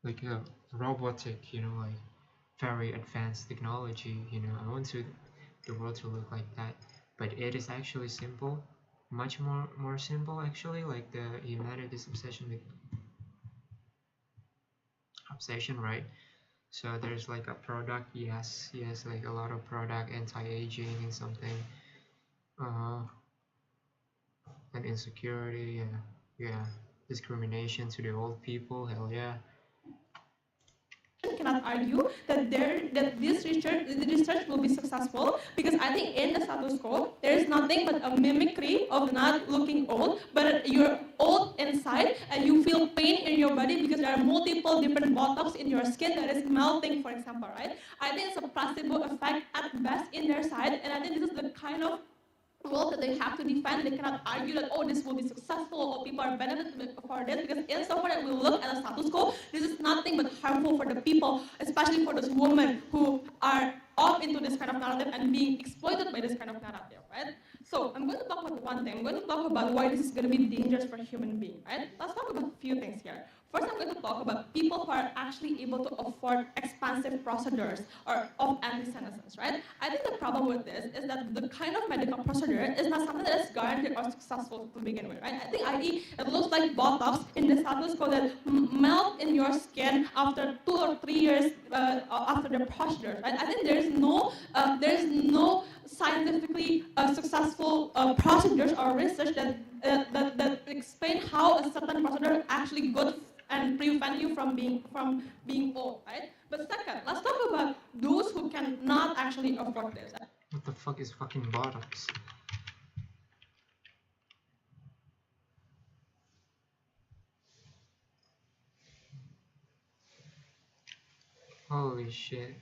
a robotic, like very advanced technology. I want the world to look like that, but it is actually simple, much more simple actually, like the humanity's obsession, right? So there's like a product, yes, like a lot of product, anti-aging and something, uh and insecurity, yeah, discrimination to the old people, hell yeah. cannot argue that the research will be successful, because I think in the status quo there is nothing but a mimicry of not looking old, but you're old inside and you feel pain in your body because there are multiple different botox in your skin that is melting, for example, right? I think it's a placebo effect at best in their side, and I think this is the kind of role that they have to defend. They cannot argue that, oh, this will be successful or people are benefiting for this, because insofar as we look at the status quo, this is nothing but harmful for the people, especially for those women who are off into this kind of narrative and being exploited by this kind of narrative, right? So I'm going to talk about one thing. I'm going to talk about why this is going to be dangerous for a human being, right? Let's talk about a few things here. First, I'm going to talk about people who are actually able to afford expensive procedures or of anti-senescence, right? I think the problem with this is that the kind of medical procedure is not something that is guaranteed or successful to begin with, right? I think i.e. it looks like Botox in the status quo that melt in your skin after 2 or 3 years after the procedure, right? I think there is no scientifically successful procedures or research that explain how a certain procedure actually good and prevent you from being old, right? But second, let's talk about those who cannot actually afford this. What the fuck is fucking Botox? Holy shit.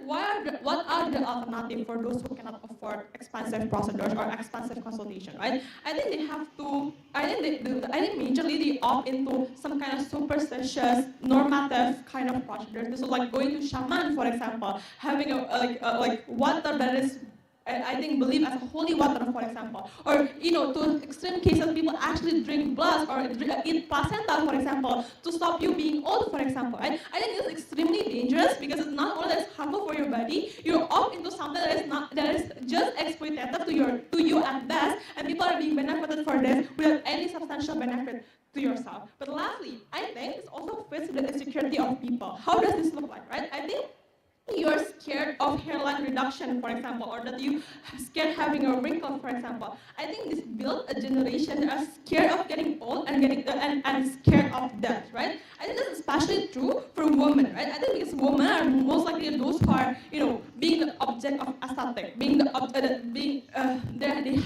What are the alternatives for those who cannot afford expensive procedures or expensive consultation, right? I think they have to. I think majorly they opt into some kind of superstitious, normative kind of procedures. So like going to shaman, for example, having like water that is, I think, believed as holy water, for example, or to extreme cases, people actually drink blood or eat placenta, for example, to stop you being old, for example. Right? I think this is extremely dangerous because it's not only that it's harmful for your body, you're off into something that is just exploitative to you at best, and people are being benefited for this without any substantial benefit to yourself. But lastly, I think this also fits with the insecurity of people. How does this look like, right? I think you're scared of hairline reduction, for example, or that you scared having a wrinkle, for example. I think this built a generation that are scared of getting old and and scared of death, right? I think this is especially true for women, right? I think because women are most likely those who are, being the object of aesthetic, they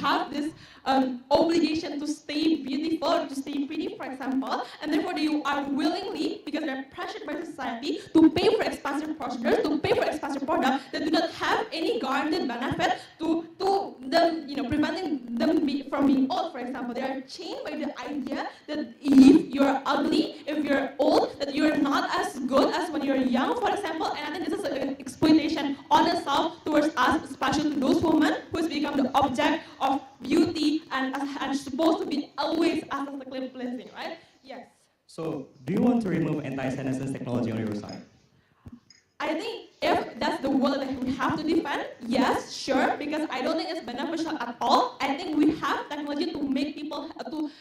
have this obligation to stay beautiful, to stay pretty, for example, and therefore they are willingly, because they're pressured by society, to pay for expensive procedures, to pay for expensive products that do not have any guaranteed benefit to them, preventing them from being old, for example. They are chained by the idea that if you're ugly, if you're old, that you're not as good as when you're young, for example. And I think this is an exploitation on itself towards us, especially to those women who has become the object of beauty and supposed to be always aesthetically pleasing, right? Yes. So, do you want to remove anti-senescence technology on your side? I think if that's the word that we have to defend, yes, sure, because I don't think it's beneficial at all. I think we have technology to make people,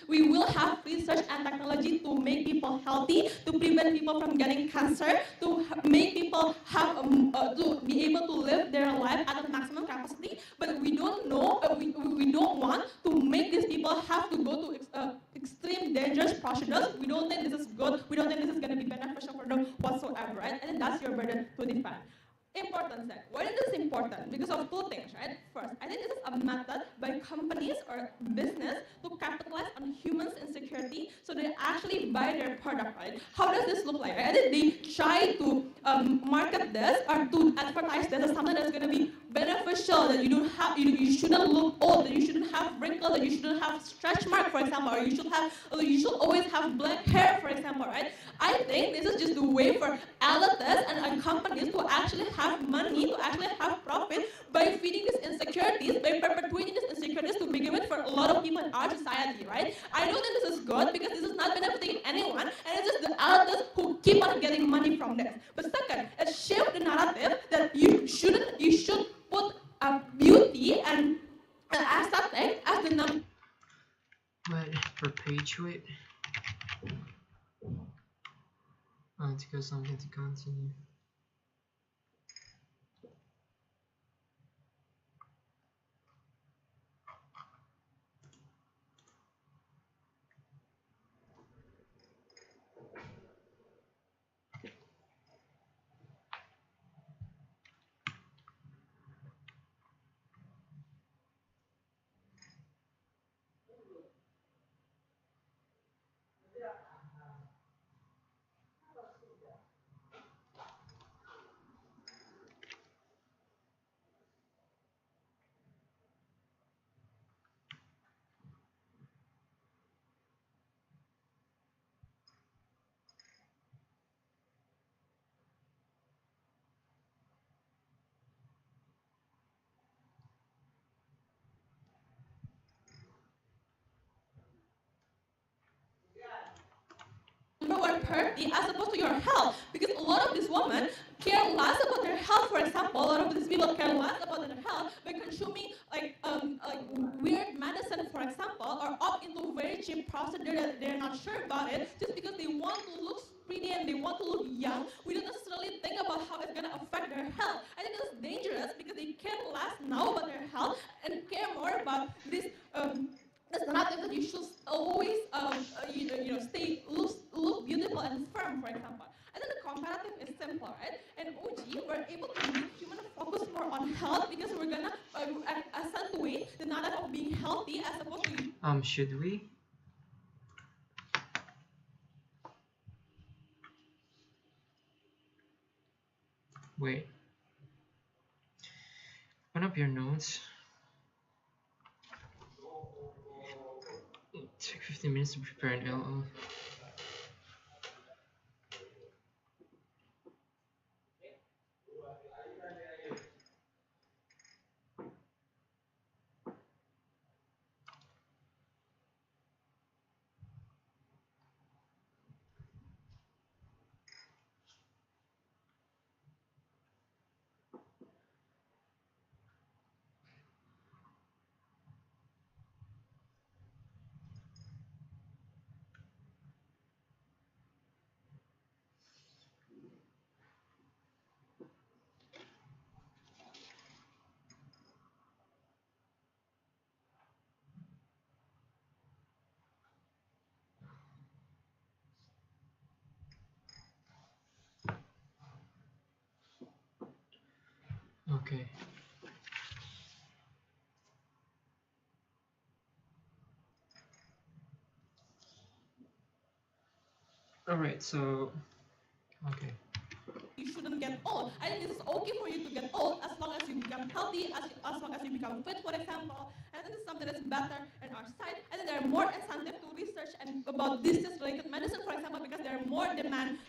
we will have research and technology to make people healthy, to prevent people from getting cancer, to make people have, to be able to live their life at a maximum capacity, but we don't know, we don't want to make these people have to go to extreme dangerous procedures. We don't think this is good. We don't think this is going to be beneficial for them whatsoever, right? And then that's your burden to defend. Importance then. Why is this important? Because of two things, right? First, I think this is a method by companies or business to capitalize on humans' insecurity, so they actually buy their product, right? How does this look like? Right? I think they try to market this or to advertise this as something that's going to be beneficial, that you don't have, you shouldn't look old, that you shouldn't have wrinkles, that you shouldn't have stretch mark, for example, or you should always have black hair, for example, right? I think this is just the way for elitists and companies to actually have money, to actually have profit by feeding these insecurities, by perpetuating these insecurities to begin with for a lot of people in our society, right? I don't think this is good because this is not benefiting anyone, and it's just the elitists who keep on getting money from this. But second, it shifts the narrative that you should put beauty and aesthetic as the number. What? Perpetuate? To go something to continue. healthy as opposed to your health. Because a lot of these women care less about their health, for example. A lot of these people care less about their health by consuming like weird medicine, for example, or opt into very cheap procedure that they're not sure about it, just because they want to look pretty and they want to look young. We don't necessarily think about how it's gonna affect their health. I think it's dangerous because they care less now about their health and care more about this. That's not that you should always look beautiful and firm, for example. I think the comparative is simpler, right? And OG, we're able to make human focus more on health because we're gonna accentuate the narrative of being healthy as opposed to. Should we? Wait. Open up your notes. It took 15 minutes to prepare an LO. Okay. Alright, so okay. You shouldn't get old. I think this is okay for you to get old as long as you become healthy, as long as you become fit, for example. And this is something that's better in our side. I think there are more incentive to research and about disease-related medicine, for example, because there are more demand.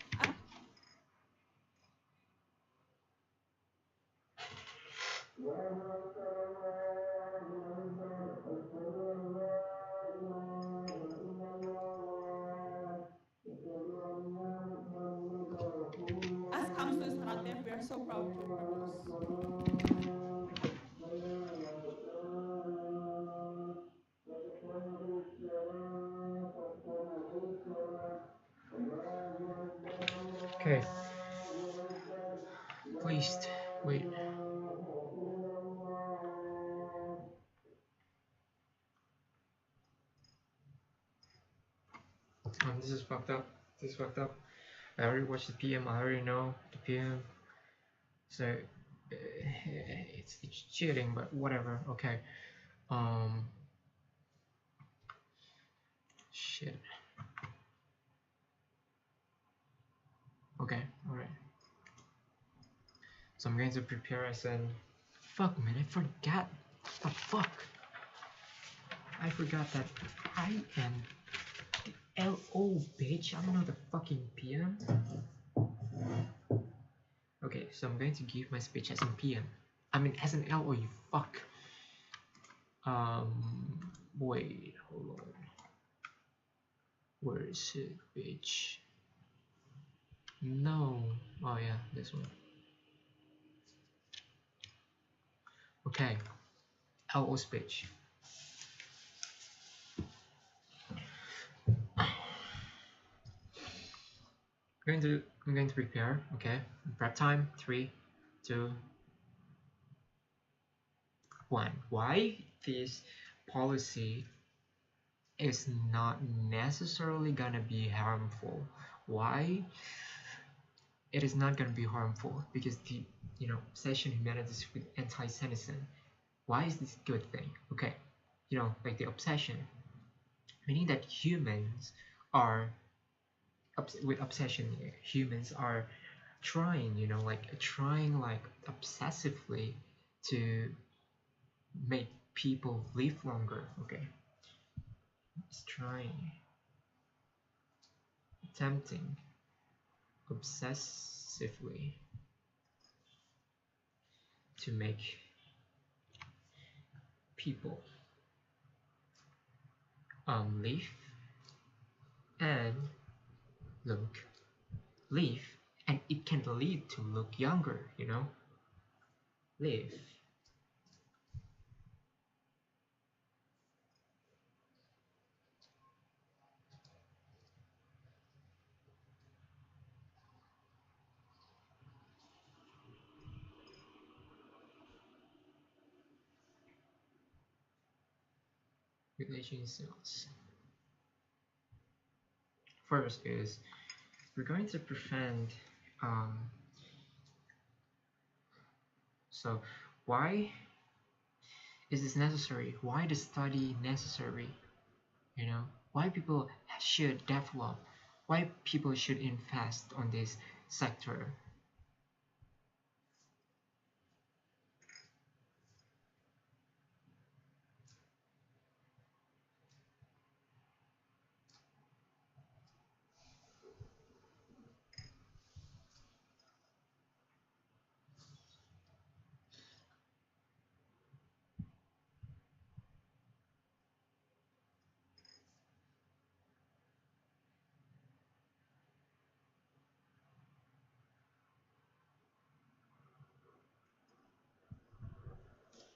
As comes to Stratev, we are so proud to propose. Okay. Please wait. This is fucked up. This is fucked up. I already watched the PM. I already know the PM. So it's cheating, but whatever. Okay. Shit. Okay. All right. So I'm going to prepare as an. Fuck, man! I forgot. The fuck. I forgot that I am the LO, bitch. I'm not the fucking PM. Okay, so I'm going to give my speech as an PM. I mean, as an LO, you fuck. Wait, hold on. Where is it, bitch? No. Oh yeah, this one. Okay. LO speech. I'm going to prepare. Okay. Prep time. 3, 2, 1. Why this policy is not necessarily gonna be harmful? Why it is not gonna be harmful? Because the obsession humanities with anti-Semitism. Why is this a good thing? Okay, like the obsession, meaning that humans are with obsession here. Humans are trying, trying like obsessively to make people live longer. Okay, it's trying, attempting obsessively to make people live and look live, and it can lead to look younger, you know. Live. Relation cells. First is we're going to prevent so why is this necessary? Why the study necessary? You know, why people should develop, why people should invest on this sector.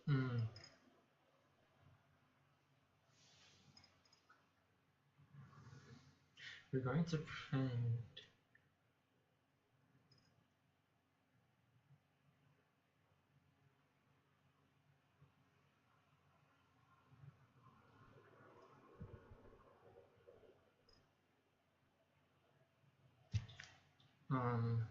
Mm. We're going to prevent um,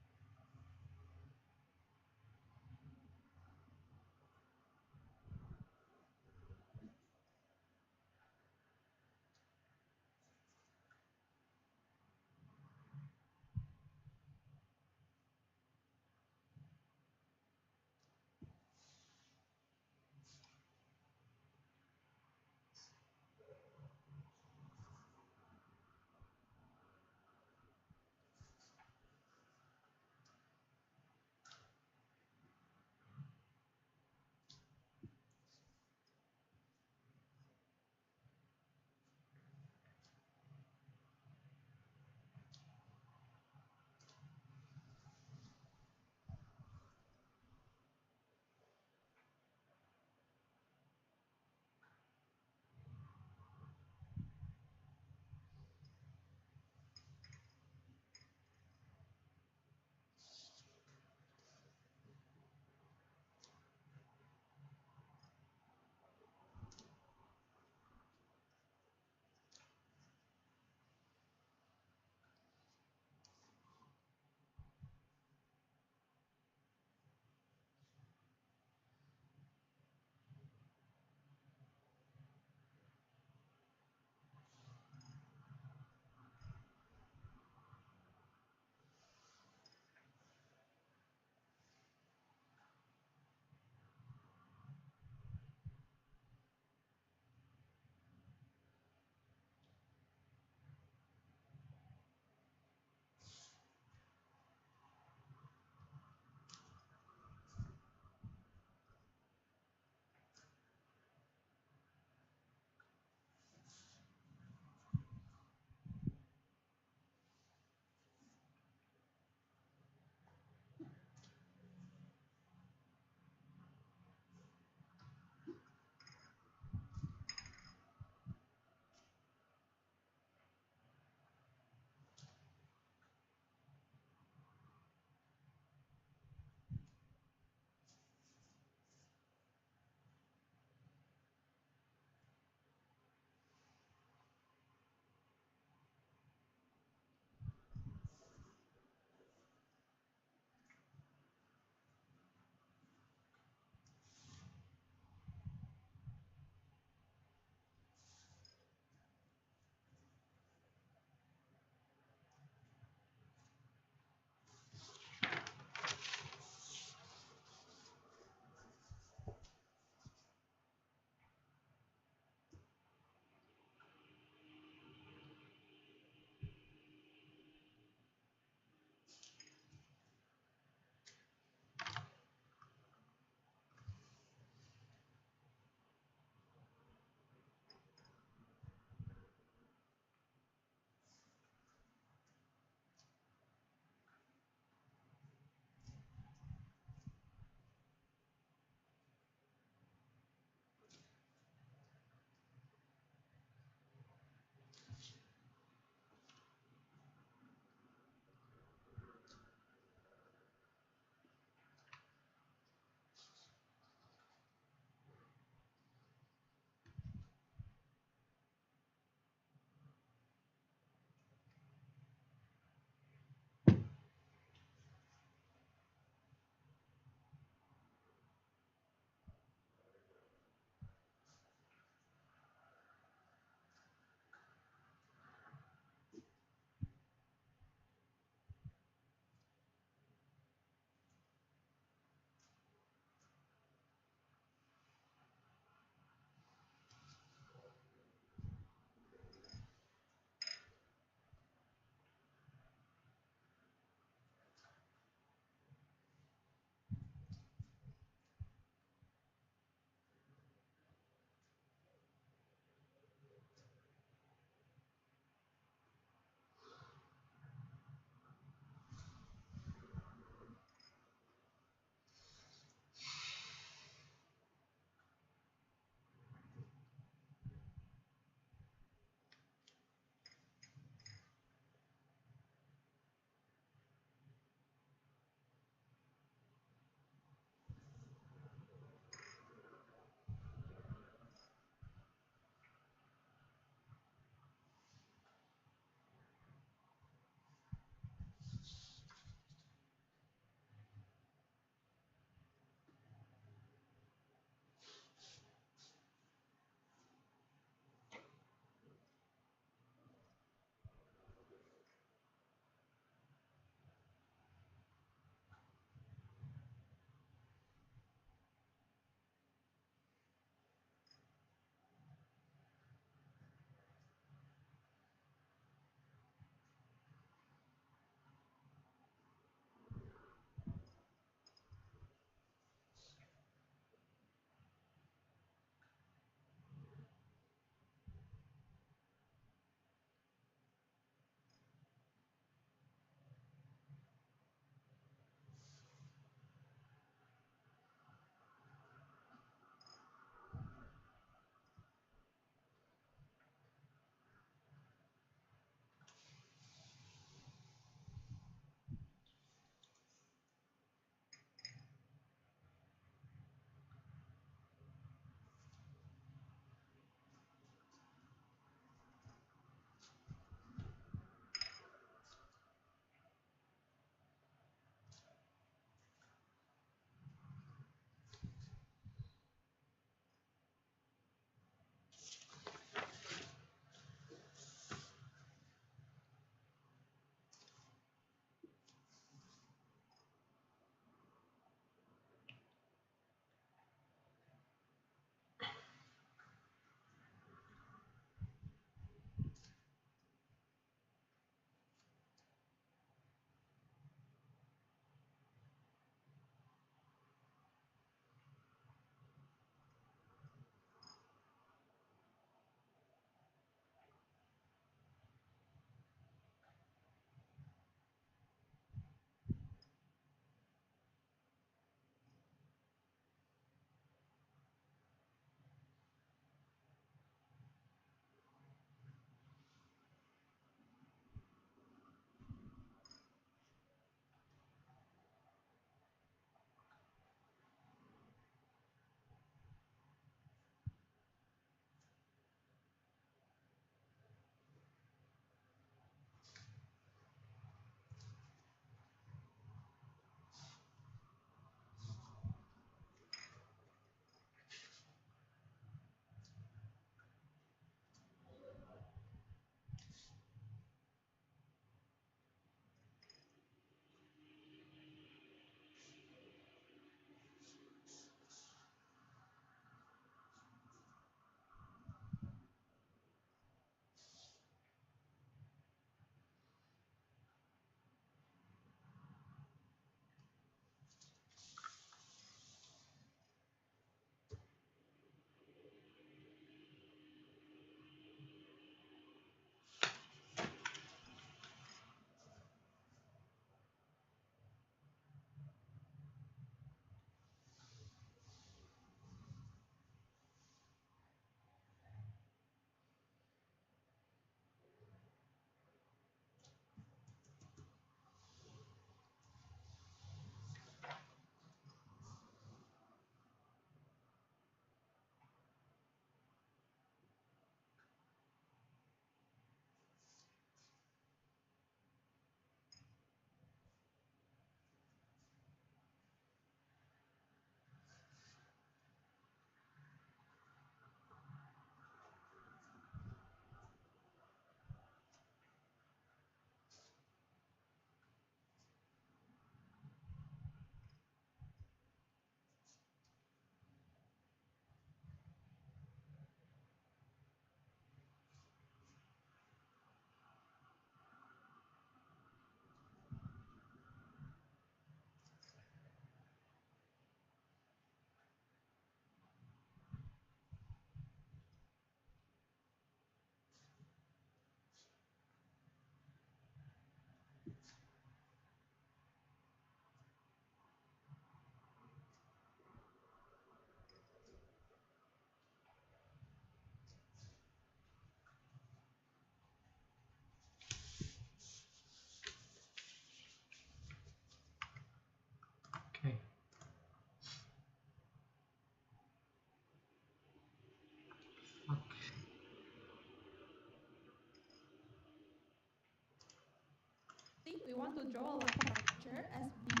we want to draw a line of picture as being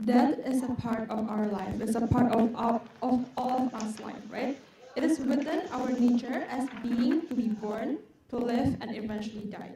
death is a part of our life. It's a part of all of us life, right? It is within our nature as being to be born, to live, and eventually die.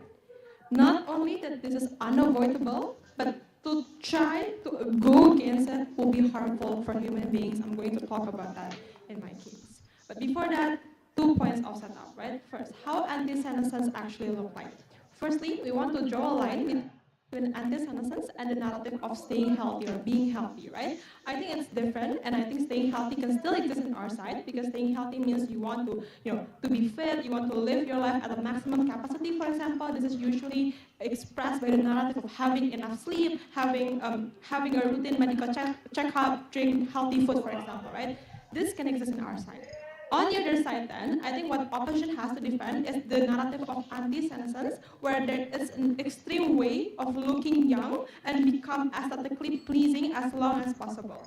Not only that this is unavoidable, but to try to go against it will be harmful for human beings. I'm going to talk about that in my case. But before that, 2 points of setup, right? First, how anti-senescence actually look like. Firstly, we want to draw a line between anti-senescence and the narrative of staying healthy or being healthy, right? I think it's different, and I think staying healthy can still exist in our side, because staying healthy means you want to, to be fit, you want to live your life at a maximum capacity, for example. This is usually expressed by the narrative of having enough sleep, having a routine medical checkup, drink healthy food, for example, right? This can exist in our side. On the other side then, I think what opposition has to defend is the narrative of anti-senescence, where there is an extreme way of looking young and become aesthetically pleasing as long as possible.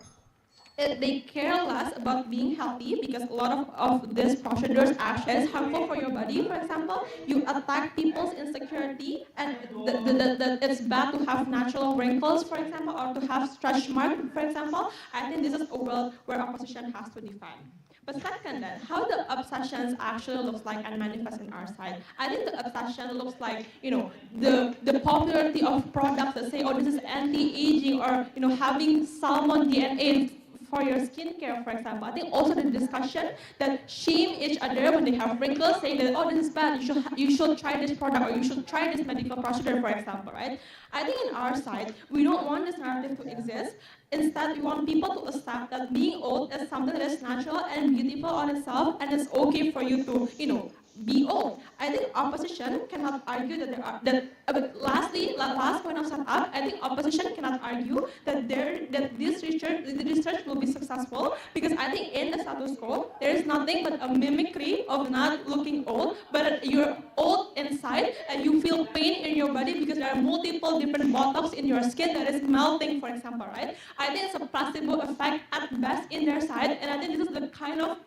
They care less about being healthy, because a lot of these procedures actually is harmful for your body. For example, you attack people's insecurity, and that it's bad to have natural wrinkles, for example, or to have stretch marks, for example. I think this is a world where opposition has to defend. But second then, how the obsessions actually looks like and manifest in our side. I think the obsession looks like, the popularity of products that say, oh, this is anti-aging, or, having salmon DNA for your skincare, for example. I think also the discussion that shame each other when they have wrinkles, saying that, oh, this is bad, you should try this product, or you should try this medical procedure, for example, right? I think in our side, we don't want this narrative to exist. Instead, we want people to accept that being old is something that is natural and beautiful on itself, and it's okay for you to, be old. I think opposition cannot argue that there are but lastly, last point of setup, I think opposition cannot argue that this research will be successful, because I think in the status quo there is nothing but a mimicry of not looking old, but you're old inside and you feel pain in your body because there are multiple different botox in your skin that is melting, for example, right? I think it's a placebo effect at best in their side, and I think this is the kind of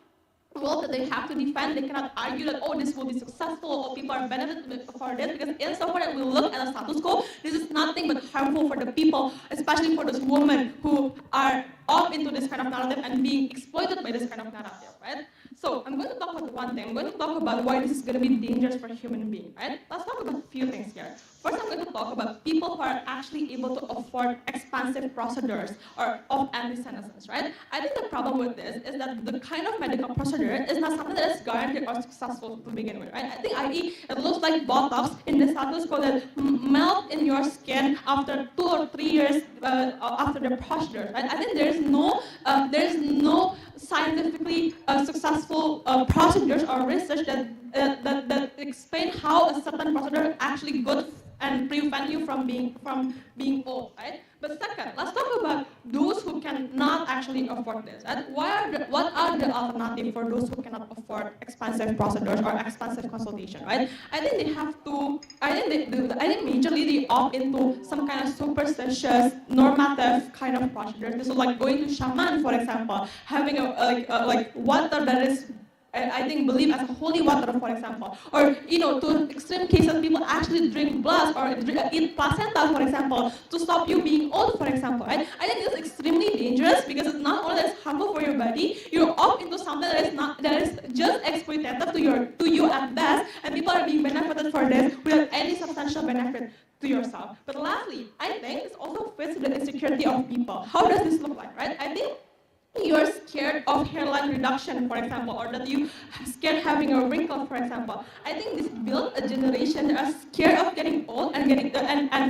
world that they have to defend. They cannot argue that, oh, this will be successful, or people are benefiting for this, because insofar that we look at the status quo, this is nothing but harmful for the people, especially for those women who are off into this kind of narrative and being exploited by this kind of narrative, right? So I'm going to talk about one thing. I'm going to talk about why this is going to be dangerous for a human being, right? Let's talk about a few things here. First, I'm going to talk about people who are actually able to afford expensive procedures or of anti-senescence, right? I think the problem with this is that the kind of medical procedure is not something that is guaranteed or successful to begin with, right? I think i.e. it looks like Botox in the status quo that melt in your skin after 2 or 3 years after the procedure, right? I think there is no scientifically successful procedures or research that explain how a certain procedure actually good and prevent you from being old, right? But second, let's talk about those who cannot actually afford this. Right? What are the alternatives for those who cannot afford expensive procedures or expensive consultation, right? I think they have to. I think majorly they opt into some kind of superstitious, normative kind of procedures. So like going to shaman, for example, having like water that is, I think, believed as holy water, for example, or to extreme cases, people actually drink blood or eat placenta, for example, to stop you being old, for example. Right? I think this is extremely dangerous, because it's not only that it's harmful for your body, you're off into something that is just exploitative to you at best, and people are being benefited for this without any substantial benefit to yourself. But lastly, I think this also fits with the insecurity of people. How does this look like, right? I think you're scared of hairline reduction, for example, or that you scared having a wrinkle, for example. I think this built a generation that are scared of getting old and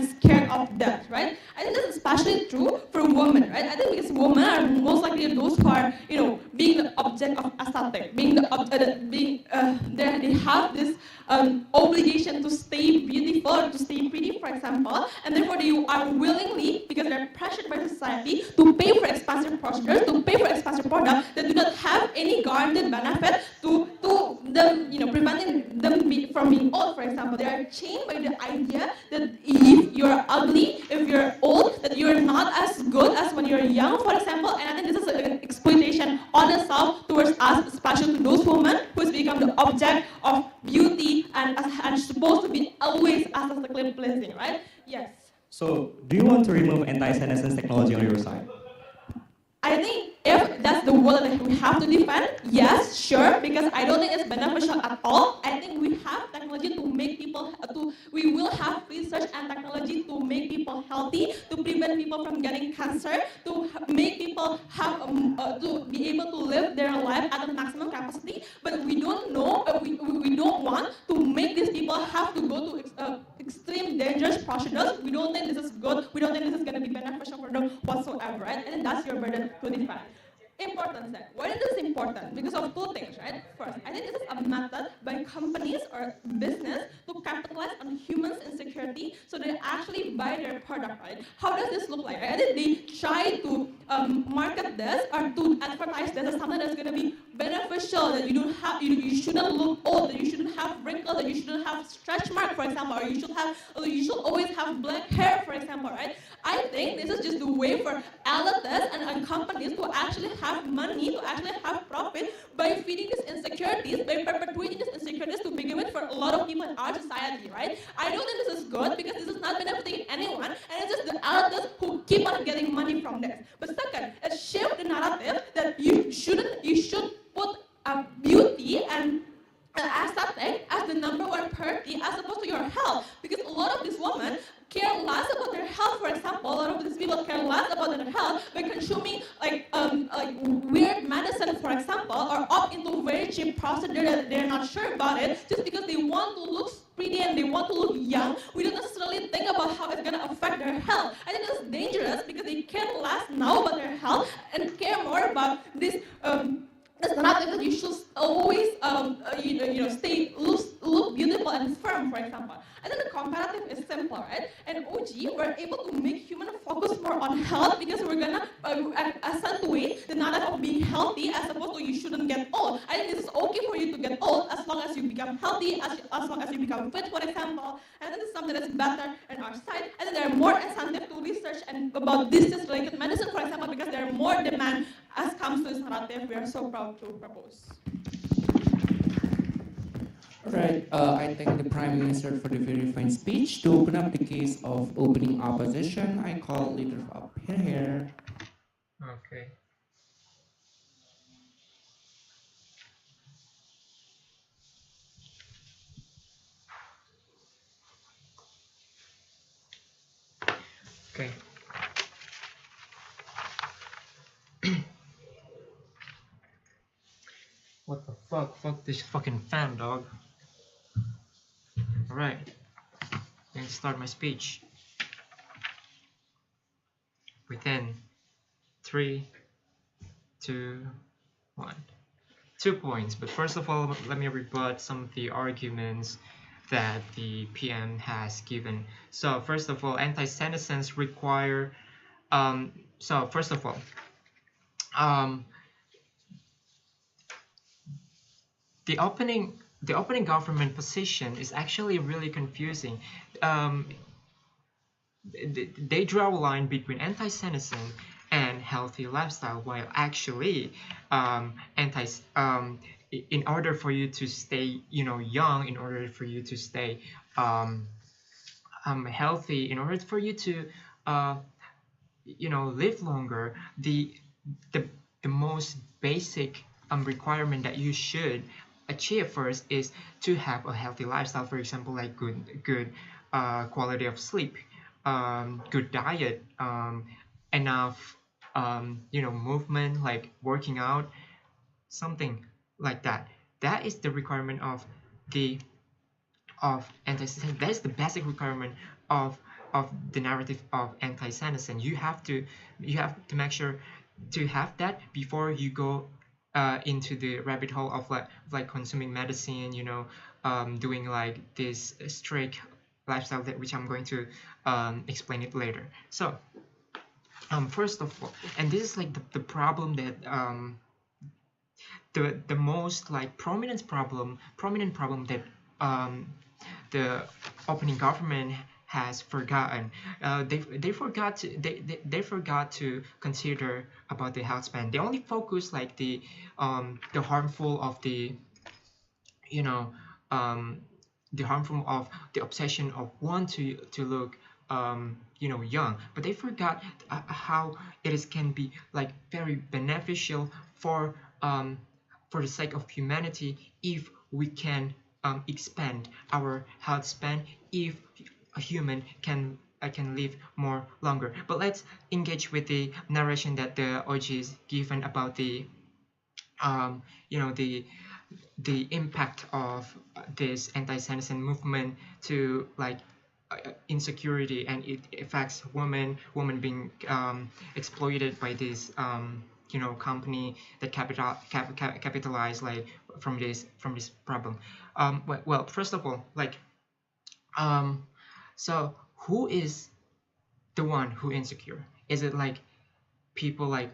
scared of death, right? I think this is especially true for women, right? I think because women are most likely those who are, being the object of aesthetic, they have this obligation to stay beautiful, or to stay pretty, for example, and therefore they are willingly, because they're pressured by society, to pay for expensive procedures, to pay for expensive products that do not have any guaranteed benefit to them, preventing them from being old, for example. They are chained by the idea that if you're ugly, if you're old, that you're not as good as when you're young, for example, and I think this is an exploitation on itself towards us, especially to those women who's become the object of beauty and supposed to be always aesthetically pleasing, right? Yes. So, do you want to remove anti-senescence technology on your side? I think if that's the word that we have to defend, yes, sure, because I don't think it's beneficial at all. I think we have technology to make people, we will have research and technology to make people healthy, to prevent people from getting cancer, to make people have, to be able to live their life at the maximum capacity. But we don't know, we don't want to make these people have to go to extreme dangerous procedures. We don't think this is good. We don't think this is going to be beneficial for them whatsoever, right? And that's your burden to defend. Importance then. Why is this important? Because of two things, right? First, I think this is a method by companies or business to capitalize on humans' insecurity, so they actually buy their product, right? How does this look like? I think they try to market this or to advertise this as something that's going to be beneficial, that you don't have, you shouldn't look old, that you shouldn't have wrinkles, that you shouldn't have stretch marks, for example, or you should always have black hair, for example, right? I think this is just the way for elites and companies to actually have money, to actually have profit by feeding these insecurities, by perpetuating these insecurities to begin with for a lot of people in our society, right? I don't think this is good because this is not benefiting anyone, and it's just the elites who keep on getting money from this. But second, it shifts the narrative that you should put beauty and aesthetic as the number one priority as opposed to your health, because a lot of these women care less about their health. For example, a lot of these people care less about their health by consuming like weird medicine, for example, or opt into very cheap procedure that they're not sure about it, just because they want to look pretty and they want to look young. We don't necessarily think about how it's going to affect their health. I think that's dangerous because they care less now about their health and care more about this. It's not that you should always, stay look beautiful and firm, for example. I think the comparative is simple, right? And OG, we're able to make human focus more on health because we're gonna accentuate the narrative of being healthy as opposed to you shouldn't get old. I think this is okay for you to get old as long as you become healthy, as long as you become fit, for example. And this is something that's better on our side. I think there are more incentive to research and about disease-related medicine, for example, because there are more demand as comes to this narrative we are so proud to propose. Right, I thank the Prime Minister for the very fine speech. To open up the case of opening opposition, I call leader up here. Okay. Okay. What the fuck? Fuck this fucking fan, dog. Alright. Let me start my speech. Within 3, 2, 1. 2 points, but first of all, let me rebut some of the arguments that the PM has given. So first of all, anti-senescence require first of all, the opening government position is actually really confusing. They draw a line between anti-senescence and healthy lifestyle, while actually in order for you to stay young, in order for you to stay healthy, in order for you to live longer, the most basic requirement that you should achieve first is to have a healthy lifestyle. For example, like good quality of sleep, good diet, enough movement, like working out, something like that. That is the requirement of anti-senescence. That is the basic requirement of the narrative of anti-senescence. You have to make sure to have that before you go into the rabbit hole of like consuming medicine, doing like this strict lifestyle which I'm going to explain it later. So first of all, and this is like the problem that the most like prominent problem that the opening government has forgotten. They forgot to consider about the health span. They only focus like the harmful of the, you know, the harmful of the obsession of want to look you know, young, but they forgot how it is can be like very beneficial for the sake of humanity if we can expand our health span, if a human can live more longer. But let's engage with the narration that the OG is given about the you know, the impact of this anti-Semitism movement to like insecurity, and it affects women being exploited by this you know, company that capitalize like from this problem. Well, first of all, like so who is the one who insecure? Is it like people like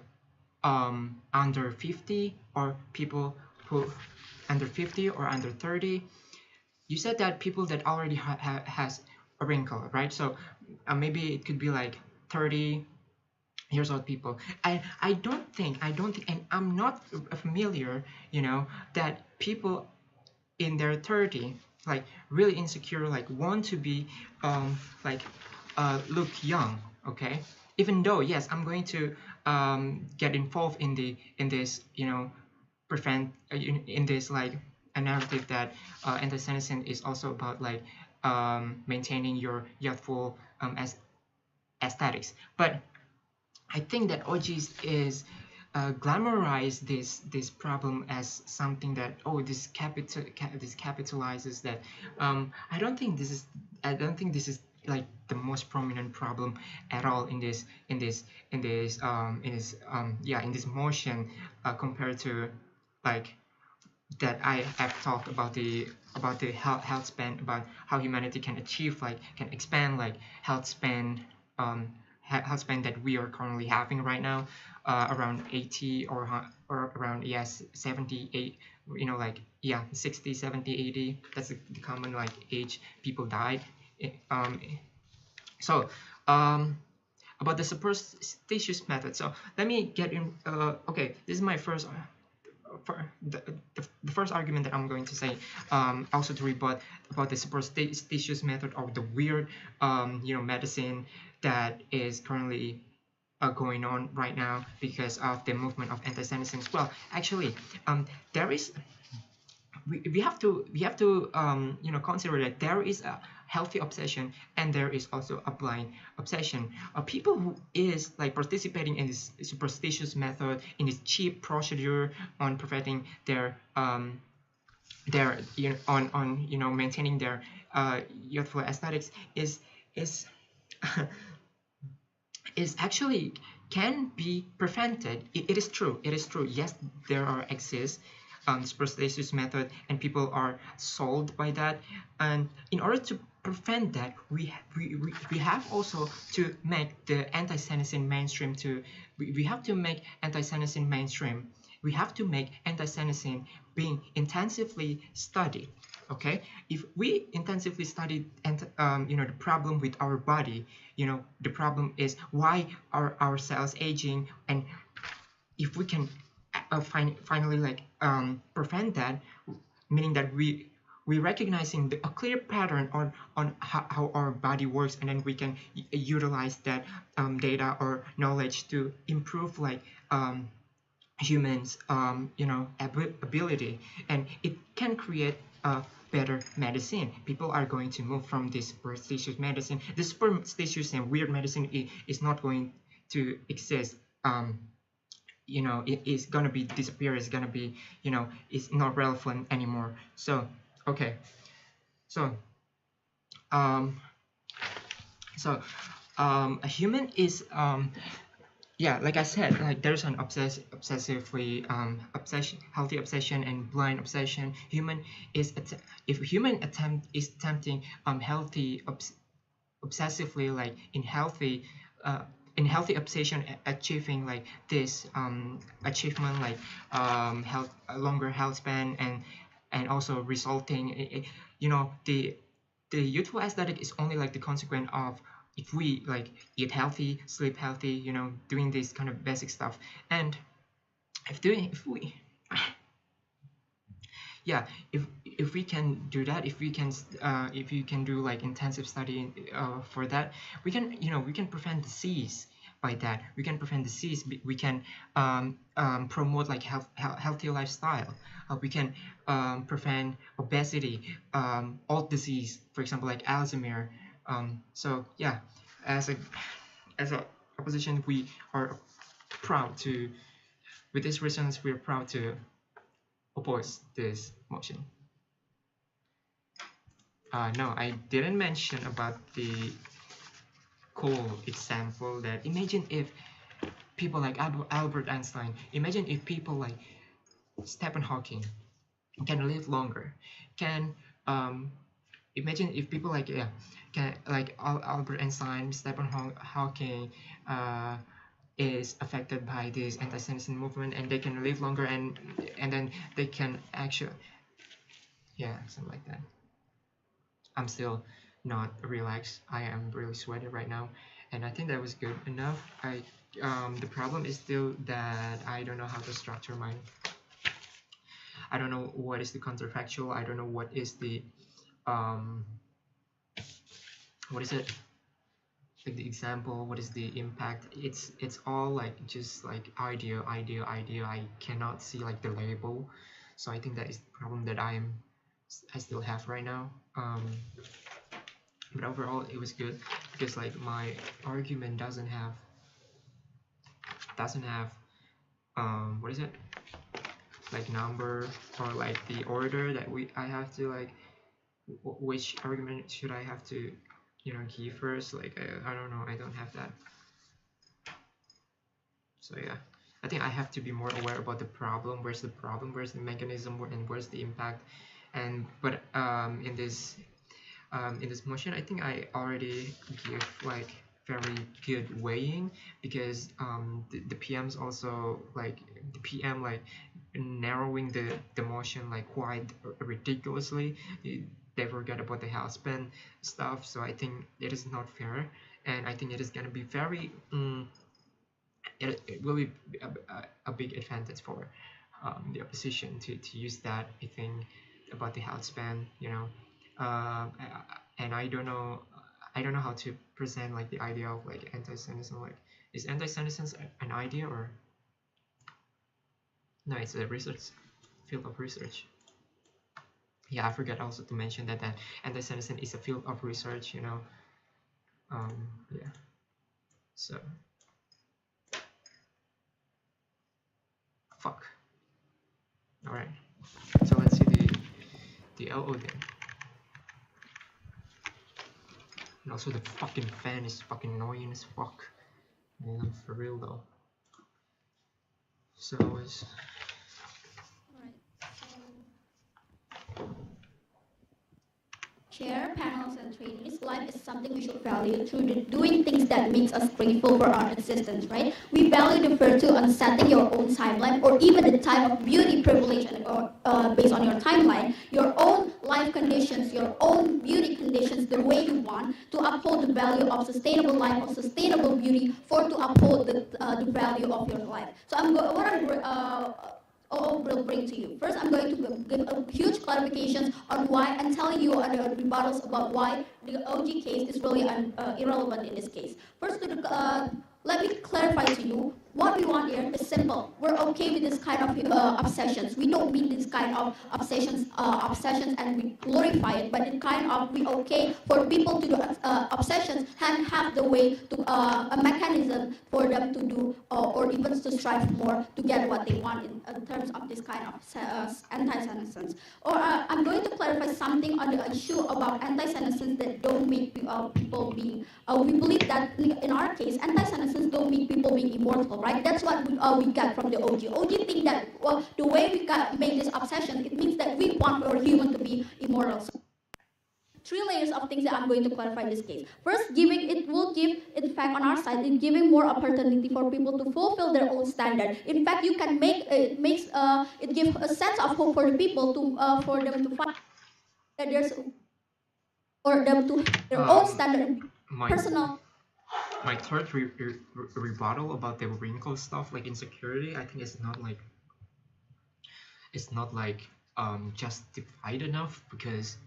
under 50, or people who under 50 or under 30? You said that people that already has a wrinkle, right? So maybe it could be like 30 years old people. I don't think, and I'm not familiar, you know, that people in their 30 like really insecure, like want to be like look young, okay? Even though, yes, I'm going to get involved in this, you know, in this like a narrative that anti-Semitism is also about like maintaining your youthful aesthetics. But I think that OGs is glamorize this problem as something that, oh, this capitalizes that. I don't think this is like the most prominent problem at all in this motion compared to like that I have talked about the health span, about how humanity can achieve, like can expand like health span that we are currently having right now, around 80 or around 78, you know, like 60, 70, 80. That's the common like age people died. So about the superstitious method. So let me get in. Okay, this is my first. For the first argument that I'm going to say, also to rebut about the superstitious method of the weird, you know, medicine that is currently going on right now because of the movement of anti-Semitism. Well, actually, there is. We have to you know, consider that there is a healthy obsession and there is also a blind obsession. People who is like participating in this superstitious method, in this cheap procedure on preventing their you know, on you know, maintaining their youthful aesthetics is is actually can be prevented. It is true. Yes, there are exists superstitious method, and people are sold by that. And in order to prevent that, we have also to make the anti-Semitism mainstream. We have to make anti-Semitism mainstream. We have to make anti-Semitism being intensively studied. Okay, if we intensively study you know, the problem with our body, you know, the problem is why are our cells aging, and if we can finally like prevent that, meaning that we recognizing a clear pattern on how our body works, and then we can utilize that data or knowledge to improve like humans you know, ability, and it can create a better medicine. People are going to move from this superstitious medicine. This superstitious and weird medicine is not going to exist. You know, it is gonna be disappear. It's gonna be, you know, it's not relevant anymore. So okay, so a human is yeah, like I said, like there's an obsessively healthy obsession and blind obsession. Human is if human is attempting healthy obsessively, like in healthy obsession, achieving like this achievement, like longer health span, and also resulting you know, the the youthful aesthetic is only like the consequence of if we like eat healthy, sleep healthy, you know, doing this kind of basic stuff. And if we yeah, if we can do that, if you can do like intensive study for that, we can, you know, we can prevent disease by that. We can prevent disease. We can promote like healthy lifestyle. We can prevent obesity, all disease, for example, like Alzheimer. So yeah, as a opposition, we are proud to, with these reasons, we are proud to oppose this motion. No, I didn't mention about the cool example that imagine if people like Albert Einstein, imagine if people like Stephen Hawking can live longer, can imagine if people like can like Albert Einstein, Stephen Hawking is affected by this anti-Semitism movement, and they can live longer, and then they can actually, yeah, something like that. I'm still not relaxed. I am really sweaty right now, and I think that was good enough. The problem is still that I don't know how to structure my. I don't know what is the counterfactual. I don't know what is the what is it? Like the example, what is the impact? It's all like just like idea. I cannot see like the label, so I think that is the problem that I still have right now. But overall it was good because like my argument doesn't have what is it, like number or like the order that I have to like which argument should I have to, you know, give first. Like I don't know, I don't have that. So yeah, I think I have to be more aware about the problem. Where's the problem, where's the mechanism, and where's the impact. And but in this motion, I think I already give like very good weighing, because the PMs also like the PM like narrowing the motion like quite ridiculously. They forget about the health span stuff, so I think it is not fair, and I think it is gonna be very it will be a big advantage for the opposition to use that, I think, about the health span, you know. And I don't know how to present like the idea of like anti-Semitism. Like, is anti-Semitism an idea, or no? It's a research field of research. Yeah, I forgot also to mention that anti-Semitism is a field of research, you know. Yeah. So fuck. All right. So let's see the LO then. And also the fucking fan is fucking annoying as fuck. Man, for real though. So it's Chair, panels, and trainees, life is something we should value through the doing things that makes us grateful for our existence, right? We value the virtue on setting your own timeline, or even the time of beauty privilege, or based on your timeline, your own life conditions, your own beauty conditions, the way you want to uphold the value of sustainable life, of sustainable beauty, for to uphold the value of your life. So will bring to you. First, I'm going to give a huge clarifications on why, and telling you rebuttals about why the OG case is really irrelevant in this case. First, let me clarify to you, what we want here is simple. We're okay with this kind of obsessions. We don't mean this kind of obsessions and we glorify it, but it kind of, we okay for people to do obsessions and have the way to a mechanism for them to do or even to strive more to get what they want in terms of this kind of anti-Semitism. Or I'm going to clarify something on the issue about anti-Semitism that don't make people being. We believe that in our case, anti-Semitism don't make people being immortal, right? That's what we got from the OG. OG think that the way we make this obsession, it means that we want our human to be immortal. So, 3 layers of things that I'm going to clarify in this case. First, it will give, in fact, on our side, in giving more opportunity for people to fulfill their own standard. In fact, you can make it gives a sense of hope for the people to for them to find that there's or them to have their own standard My personal. my third rebuttal about the wrinkle stuff, like insecurity, I think it's not like justified enough, because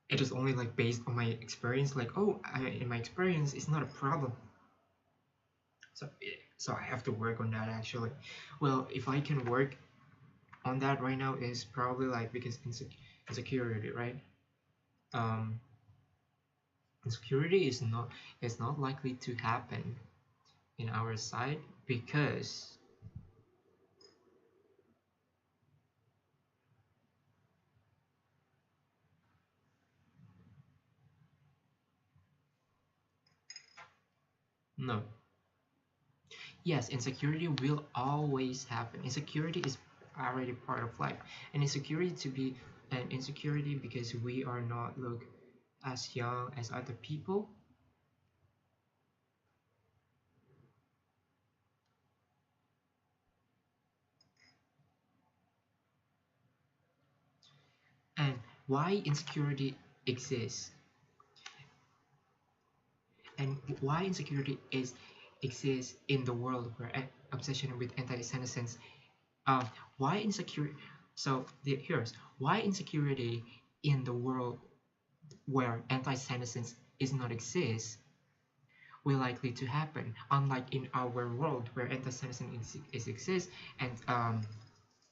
it is only like based on my experience. Like, oh, in my experience, it's not a problem. So I have to work on that actually. Well, if I can work on that right now, is probably like because insecurity, right? Insecurity is not likely to happen in our side, because no. Yes, insecurity will always happen. Insecurity is already part of life, and insecurity because we are not look as young as other people. And why insecurity exists, and why insecurity exists in the world where obsession with anti-senescence. Why insecurity? Here's why insecurity in the world where anti-senescence is not exist will likely to happen, unlike in our world where anti-senescence exists, and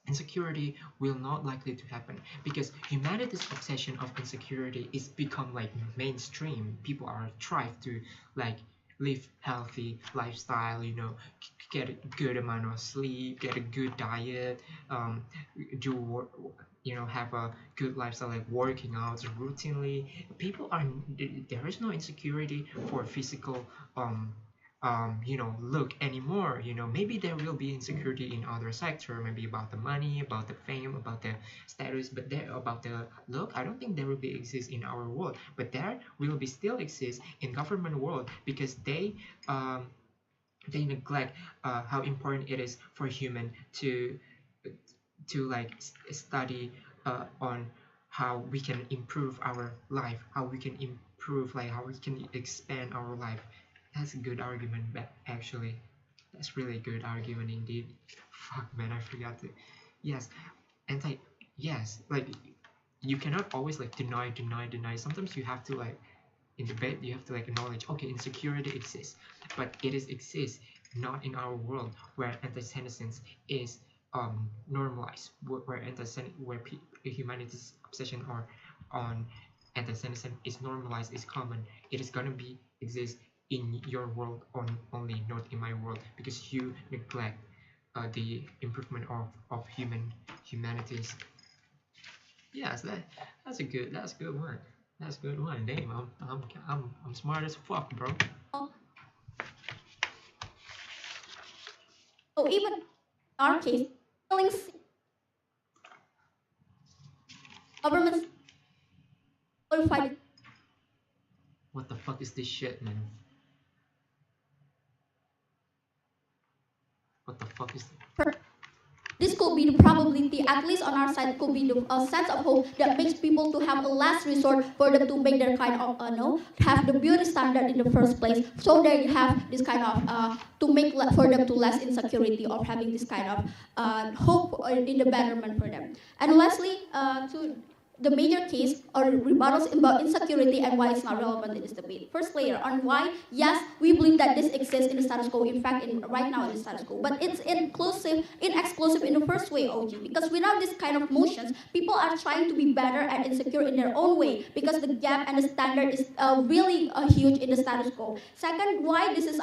insecurity will not likely to happen, because humanity's obsession of insecurity is become like mainstream. People are strive to like live healthy lifestyle, get a good amount of sleep, get a good diet, do work, have a good lifestyle, like working out routinely. People are There is no insecurity for physical look anymore. Maybe there will be insecurity in other sector, maybe about the money, about the fame, about the status, but there about the look, I don't think there will be exist in our world, but there will be still exist in government world, because they neglect how important it is for human to like study on how we can improve our life, how we can improve, like how we can expand our life. That's a good argument, but actually, that's really good argument indeed. Fuck man, I forgot to. Yes, anti. Yes, like you cannot always like deny. Sometimes you have to like in debate you have to like acknowledge, okay, insecurity exists, but it is exists not in our world where anti-senescence is normalized, where humanity's obsession or on anti-senescence is normalized, is common. It is gonna be exist in your world only, not in my world, because you neglect the improvement of humanities. Yes, that's a good one. That's a good one. Damn, I'm smart as fuck, bro. So even in our case, feeling sick, governments qualified. What the fuck is this shit, man? What the fuck is This could be the probability, at least on our side, could be the sense of hope that makes people to have a last resort for them to make their kind of have the beauty standard in the first place, so they have this kind of to make for them to less insecurity of having this kind of hope in the betterment for them. And lastly, to the major case or rebuttals about insecurity and why it's not relevant in this debate. First layer on why, yes, we believe that this exists in the status quo, in fact, right now in the status quo, but it's inexclusive in the first way, OG, because without this kind of motions, people are trying to be better and insecure in their own way, because the gap and the standard is really huge in the status quo. Second, why this is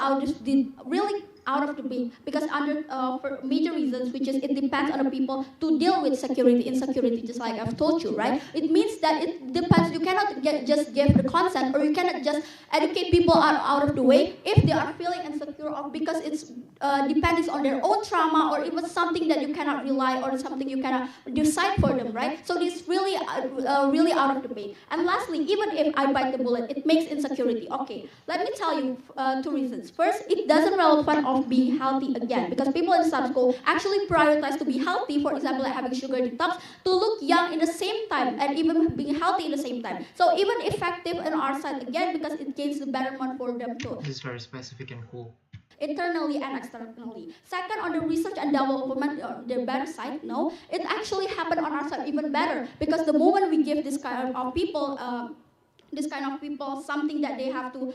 really out of debate, because under for major reasons, which is it depends on the people to deal with insecurity, just like I've told you, right? It means that it depends. You cannot just give the consent, or you cannot just educate people out of the way if they are feeling insecure, or because it's depending on their own trauma, or it was something that you cannot rely, or something you cannot decide for them, right? So this really really out of debate. And lastly, even if I bite the bullet, it makes insecurity. Okay, let me tell you two reasons. First, it doesn't relevant of of being healthy again, because people in status quo actually prioritize to be healthy, for example, like having sugar detox, to look young in the same time and even being healthy in the same time. So even effective on our side again, because it gains the betterment for them too, This is very specific and cool. internally and externally. Second, on the research and development, the better side, no, it actually happened on our side even better, because the moment we give this kind of people something that they have to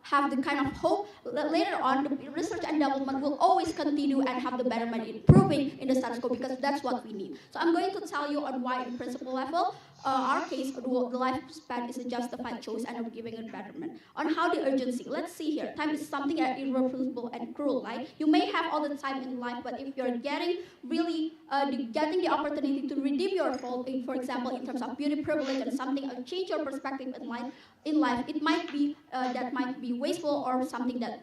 have the kind of hope, later on the research and development will always continue and have the betterment, improving in the status quo, because that's what we need. So I'm going to tell you on why in principle level, our case, the lifespan is a justified choice and of giving it betterment. On how the urgency, let's see here. Time is something that irreplaceable and cruel, right? You may have all the time in life, but if you're getting the opportunity to redeem your fault, for example, in terms of beauty privilege and something, change your perspective in life, it might be that might be wasteful or something that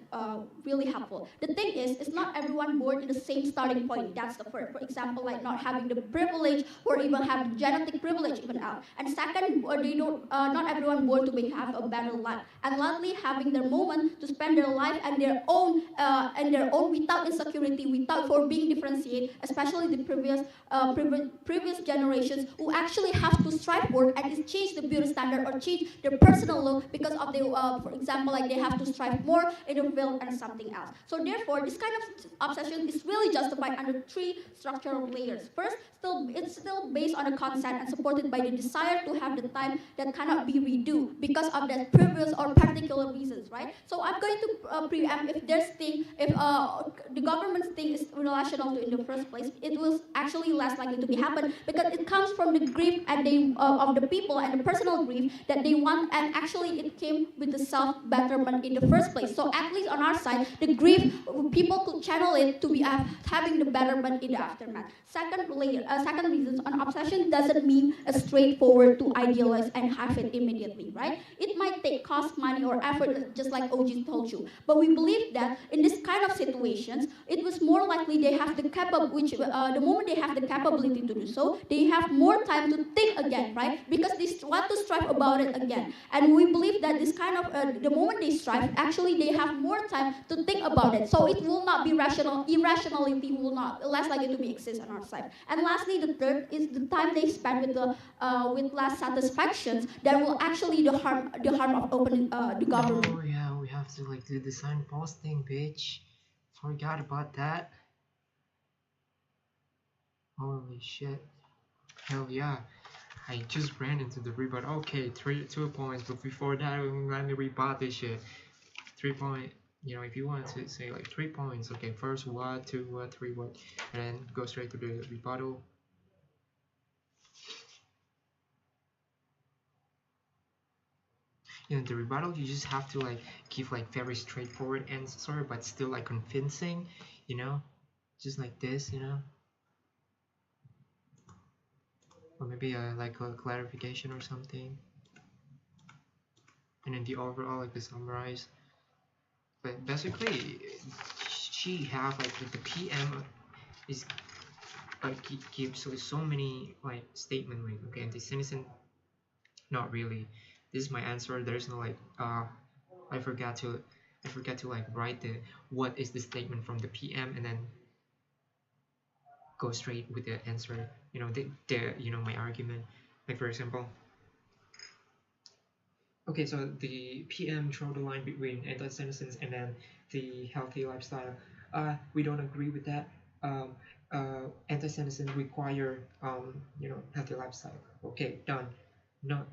really helpful. The thing is, it's not everyone born in the same starting point. That's the first. For example, like not having the privilege or even have genetic privilege even out. And second, they don't not everyone born to have a better life. And lastly, having their moment to spend their life and their own without insecurity, without for being differentiated, especially the previous generations who actually have to strive for and change the beauty standard or change their personal look because of the for example, like they have to strive more in the field and something else. So therefore, this kind of obsession is really justified under three structural layers. First, it's still based on a consent and supported by the desire to have the time that cannot be redo because of that previous or particular reasons, right? So I'm going to preempt if there's thing, if the government's thing is relational to in the first place, it will actually less likely to be happen because it comes from the grief and of the people and the personal grief that they want, and actually it came with the self-betterment in the first place. So at least on our side, the grief, people could channel it to be having the betterment in the aftermath. Second reasons on obsession doesn't mean a straightforward to idealize and have it immediately, right? It might take cost, money, or effort, just like OG told you. But we believe that in this kind of situations, it was more likely they have the the moment they have the capability to do so, they have more time to think again, right? Because they want to strive about it again. And we believe that this kind of, the moment they strive, actually they have more time to think about it. So it will not be rational, irrationality will not, less likely to be exist on our side. And lastly, the third is the time they spend with less satisfactions that will actually the harm of opening the government. Oh yeah, we have to like do the sign posting, bitch. Forgot about that. Holy shit. Hell yeah. I just ran into the rebut. Okay, 2 points, but before that, let me rebut this shit. 3 point. You know, if you want to say like 3 points, okay, first what, 2 what, 3 what, and then go straight to the rebuttal. You know, the rebuttal, you just have to like give like very straightforward answer, but still like convincing, you know, just like this, you know, or maybe like a clarification or something, and then the overall like the summarize. But basically, she have like the PM is like gives so many like statement like okay, anti-Semitism, not really. This is my answer. There's no like I forgot to like write the what is the statement from the PM and then go straight with the answer. You know, the you know my argument. Like for example, okay, so the PM drew the line between anti-Semitism and then the healthy lifestyle. We don't agree with that. Anti-Semitism require you know healthy lifestyle. Okay, done. Not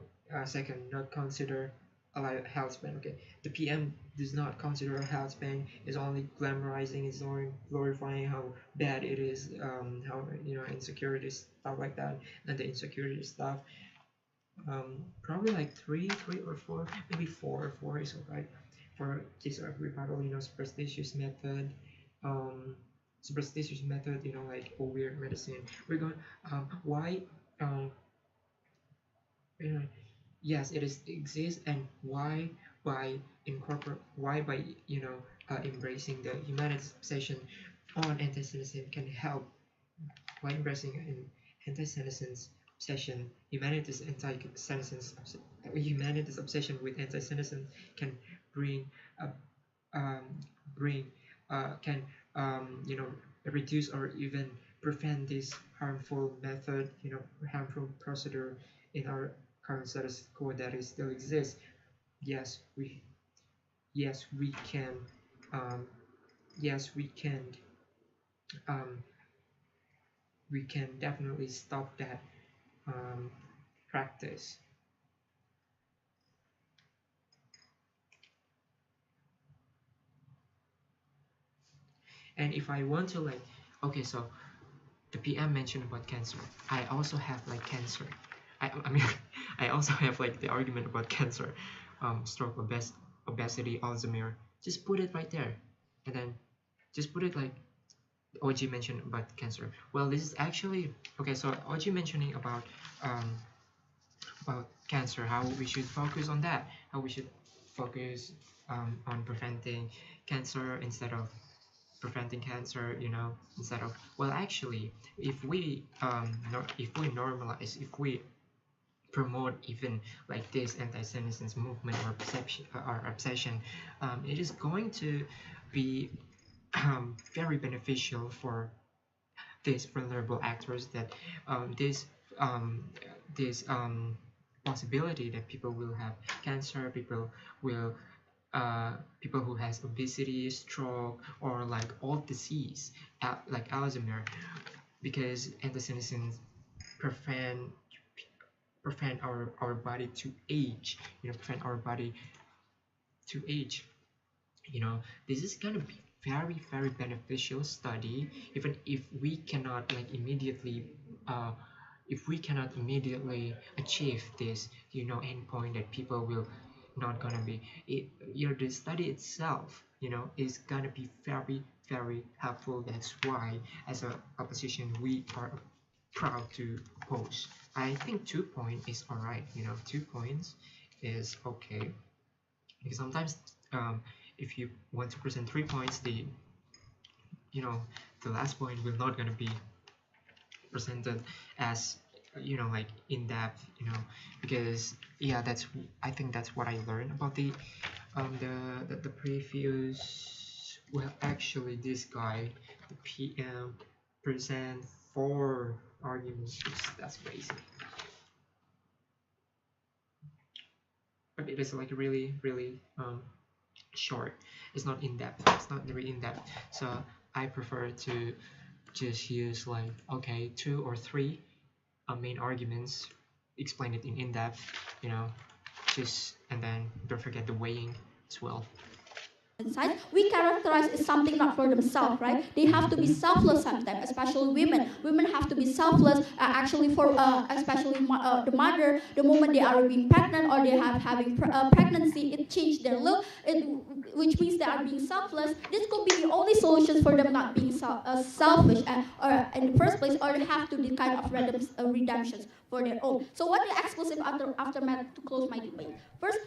second, not consider a health span. Okay, the PM does not consider a health span. Is only glamorizing, is only glorifying how bad it is. How you know insecurity stuff like that, and the insecurity stuff. Probably like three or four, maybe four is alright. For case of rebuttal, you know, superstitious method, you know, like a weird medicine. We're going, why, you know, yes, it exists, and why by you know embracing the humanities obsession on anti-Semitism can help. Why embracing an anti-Semitism obsession, humanities obsession with anti-Semitism can bring a bring reduce or even prevent this harmful method, harmful procedure in our current status quo that is still exists. Yes, we can, um, yes, um, we can definitely stop that practice. And if I want to okay, so the PM mentioned about cancer. I also have cancer. I mean, I also have the argument about cancer, stroke, obesity, Alzheimer. Just put it right there, and then just put it like OG mentioned about cancer. Well, this is actually okay. So OG mentioning about cancer, how we should focus on that, how we should focus on preventing cancer instead of preventing cancer, instead of, well, actually, if we normalize, if we promote even this anti-senescence movement or perception or obsession, it is going to be very beneficial for these vulnerable actors, that um, this possibility that people will have cancer, people who has obesity, stroke, or all disease, like Alzheimer, because antisenescence prevent our body to age, prevent our body to age. This is gonna be very, very beneficial study, even if we cannot immediately achieve this endpoint that people will not gonna be the study itself is gonna be very, very helpful. That's why as a opposition we are proud to oppose. I think 2 points is all right. 2 points is okay, because sometimes if you want to present 3 points, the last point will not gonna be presented as in depth, because yeah, I think that's what I learned about the previous. Well, actually, this guy, the PM, present 4 arguments. That's crazy, but it is really, really short. It's not in depth. It's not very in depth. So I prefer to just use okay, 2 or 3 main arguments, explain it in depth, and then don't forget the weighing as well. Inside, we characterize as something not for themselves, right? They have to be selfless sometimes, especially women. Women have to be selfless, actually for especially the mother. The moment they are being pregnant or they have having pregnancy, it changed their look, which means they are being selfless. This could be the only solution for them not being selfish, or in the first place, or they have to do kind of redemptions for their own. So what the exclusive aftermath to close my debate? First,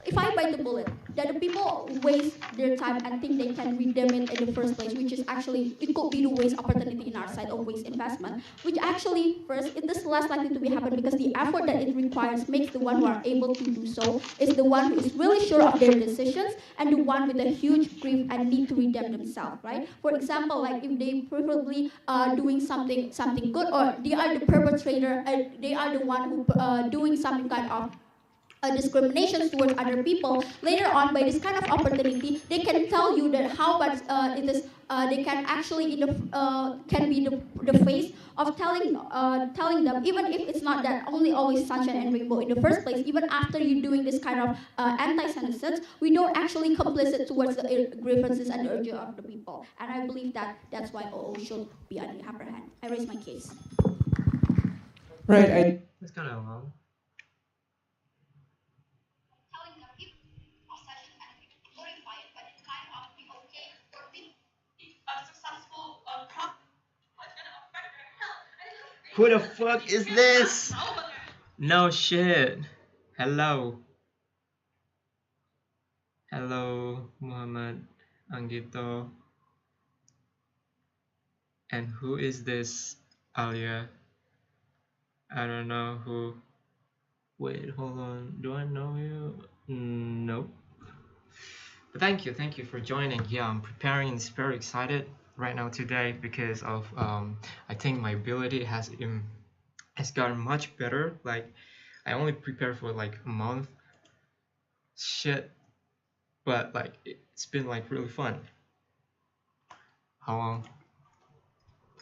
if I bite the bullet that the people waste their time and think they can redeem it in the first place, which is actually, it could be the waste opportunity in our side of waste investment, which actually, first, it is less likely to be happen because the effort that it requires makes the one who are able to do so is the one who is really sure of their decisions and the one with a huge grief and need to redeem themselves, right? For example, if they preferably doing something good, or they are the perpetrator, they are the one who doing some kind of discrimination towards other people, later on by this kind of opportunity, they can tell you that how much it is. They can actually can be the face of telling them, even if it's not that only always sunshine and rainbow in the first place. Even after you doing this kind of anti-senescence, we don't actually complicit towards the grievances and the urging of the people. And I believe that that's why OO should be on the upper hand. I raise my case. Right. That's kind of long. Who the fuck is this? No shit. Hello. Hello, Muhammad Anggito. And who is this, Alia? I don't know who. Wait, hold on. Do I know you? Nope. But thank you for joining. Yeah, I'm preparing and very excited right now today because of I think my ability has gotten much better. Like I only prepared for like a month. Shit, but like it's been like really fun. How long?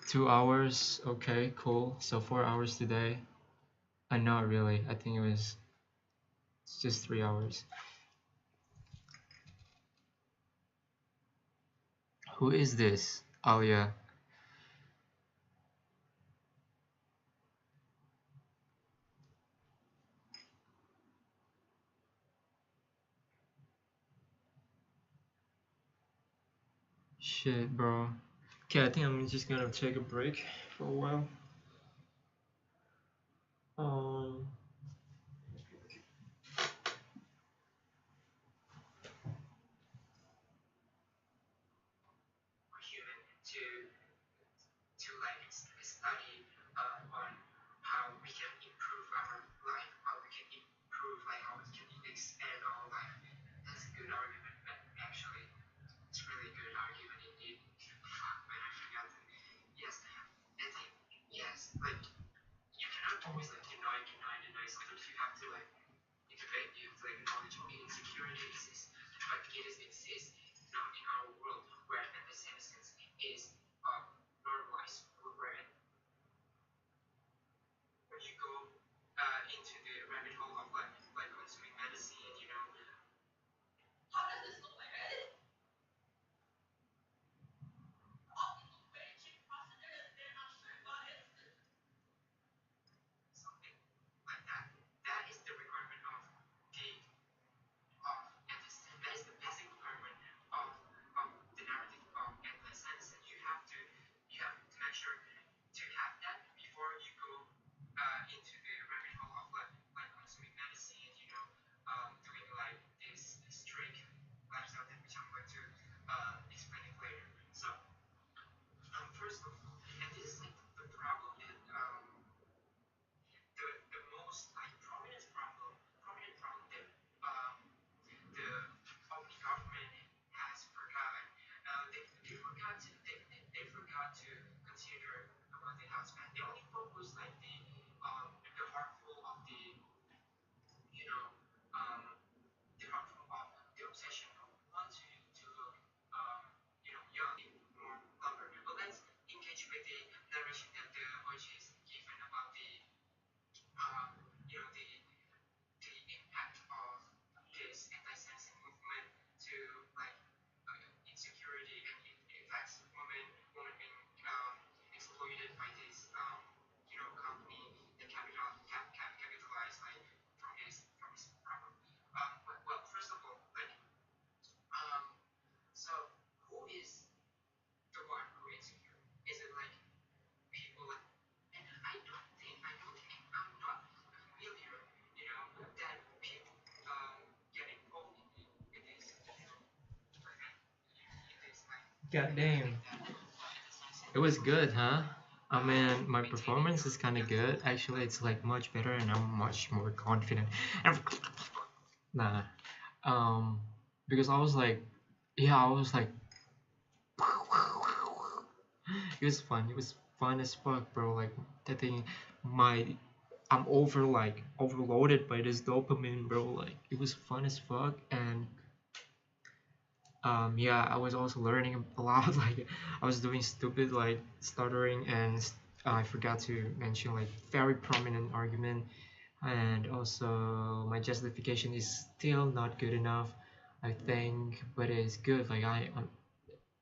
2 hours. Okay, cool. So 4 hours today. Not really. I think it's just 3 hours. Who is this? Alia. Shit, bro. Okay, I think I'm just gonna take a break for a while. Um. Human to like study on how we can improve our life, how we can improve like how we can expand our life. That's a good argument, actually. It's really good argument indeed. Fuck, man, I forgot that. Yes, it's like yes, like you cannot always like deny. Sometimes you have to like integrate. You have to like acknowledge insecurity exists, but it exists not in our world where anti-Semitism is normalized. Where you go into the rabbit hole of like consuming medicine, you know. How does this look like? Something like that. That is the requirement of the that is the basic requirement of the narrative of anti-Semitism. You have to make sure to have that before you go into the rabbit hole of like consuming medicine, you know, doing like this strict lifestyle thing, which I'm going to explain it later. So first of all, and this is like the problem that the most like prominent problem that the Omni government has forgotten. They forgot to consider about the husband. They only focus like the harmful of the you know the harmful of the obsession of want to look young more longer. But let's engage with the narration that the OG is given about the the impact of this anti-Semitism movement to like insecurity, and it affects women being exploited by this company that capitalize like from his problem. Well, first of all, like so who is the one who is insecure? Is it like people like? And I'm not familiar, that people get involved in this, God damn. It was good, huh? I mean, my performance is kind of good. Actually, it's like much better, and I'm much more confident. Nah, because I was like, yeah, I was like, it was fun. It was fun as fuck, bro. Like that thing, I'm overloaded by this dopamine, bro. Like it was fun as fuck, and yeah, I was also learning a lot. Like I was doing stupid like stuttering, and I forgot to mention like very prominent argument, and also my justification is still not good enough, I think, but it's good. Like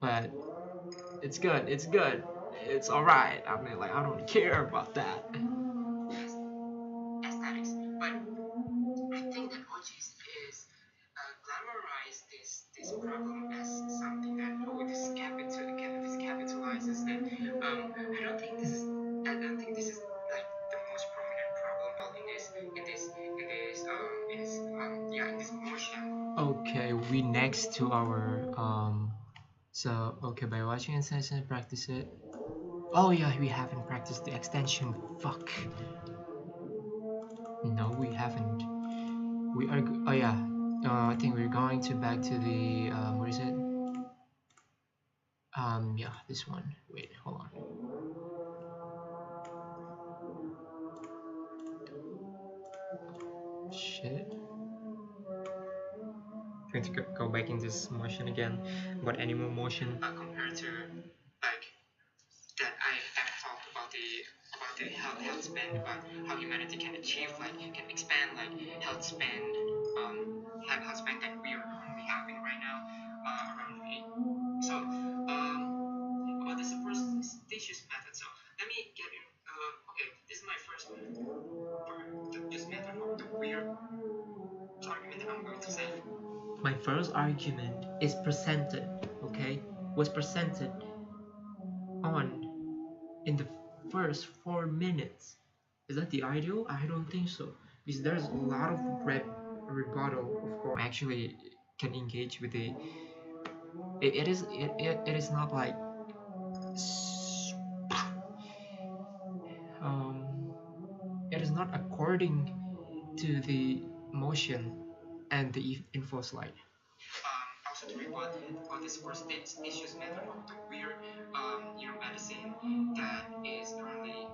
but it's good. It's all right. I mean, like I don't care about that. Aesthetics, but I think that OGs is glamorize this problem as something that this capitalizes that. I don't think this is like the most prominent problem in this motion. Okay, we next to our so okay, by watching and session practice it. Oh yeah, we haven't practiced the extension. Fuck. No, we haven't. We are. Oh yeah. I think we're going to back to the what is it? Yeah, this one. Wait, hold on. Shit. Going to go back in this motion again. What animal motion compared to like that I have talked about the health span, about how humanity can achieve, like can expand, like health span, health span that we are currently having right now, around 8. So about the superstitious method. So let me get in. Okay, this is my first this method of the weird argument that I'm going to say. My first argument is presented. Okay, was presented on in the first 4 minutes. Is that the ideal? I don't think so, because there's a lot of rebuttal. Of course, actually can engage with the. It is not like it is not according to the motion and the info slide. Also to rebut about this first issues method of the weird medicine that is currently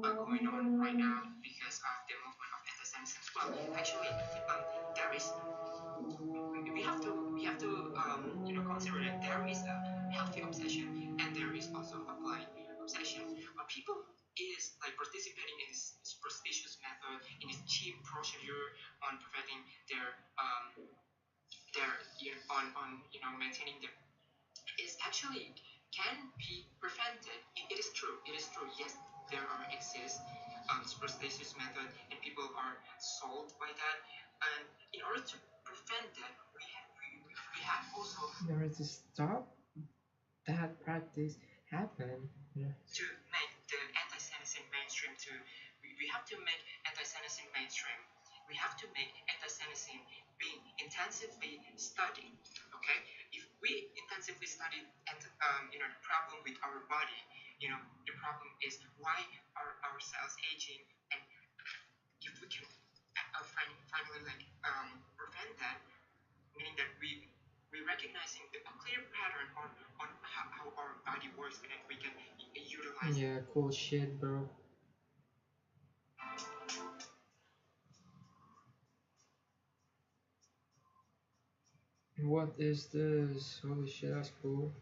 going on right now because of the movement of anti-Semitism. Well, actually, there is we have to consider that there is a healthy obsession and there is also a blind obsession. People is like participating in this superstitious method, in this cheap procedure on preventing their on maintaining their is actually can be prevented. It is true. It is true. Yes, there are exist superstitious method, and people are sold by that. And in order to prevent that, we have also in order to stop that practice happen. Yeah. To make the anti-Semitism mainstream, we have to make anti-Semitism mainstream. We have to make anti-Semitism being intensively studied. Okay, if we intensively study and the problem with our body, the problem is why are our cells aging, and if we can finally prevent that, meaning that we recognizing a clear pattern on how our body works, and then we can utilize. Yeah, cool shit, bro. What is this? Holy shit, that's cool.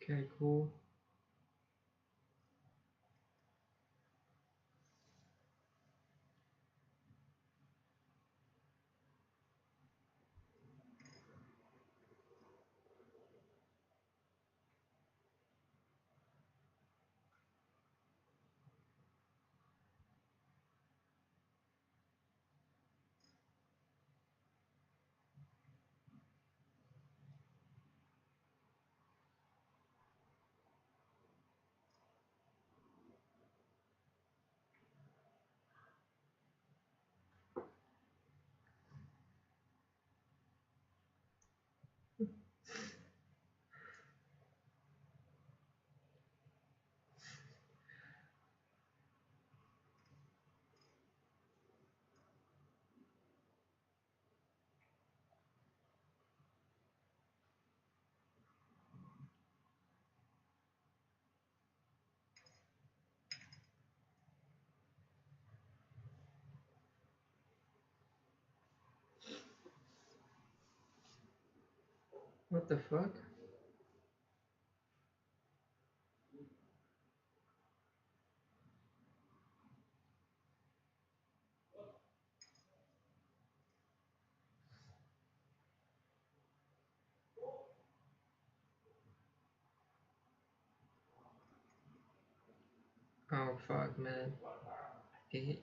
Okay, cool. What the fuck? Oh fuck, man. Eh.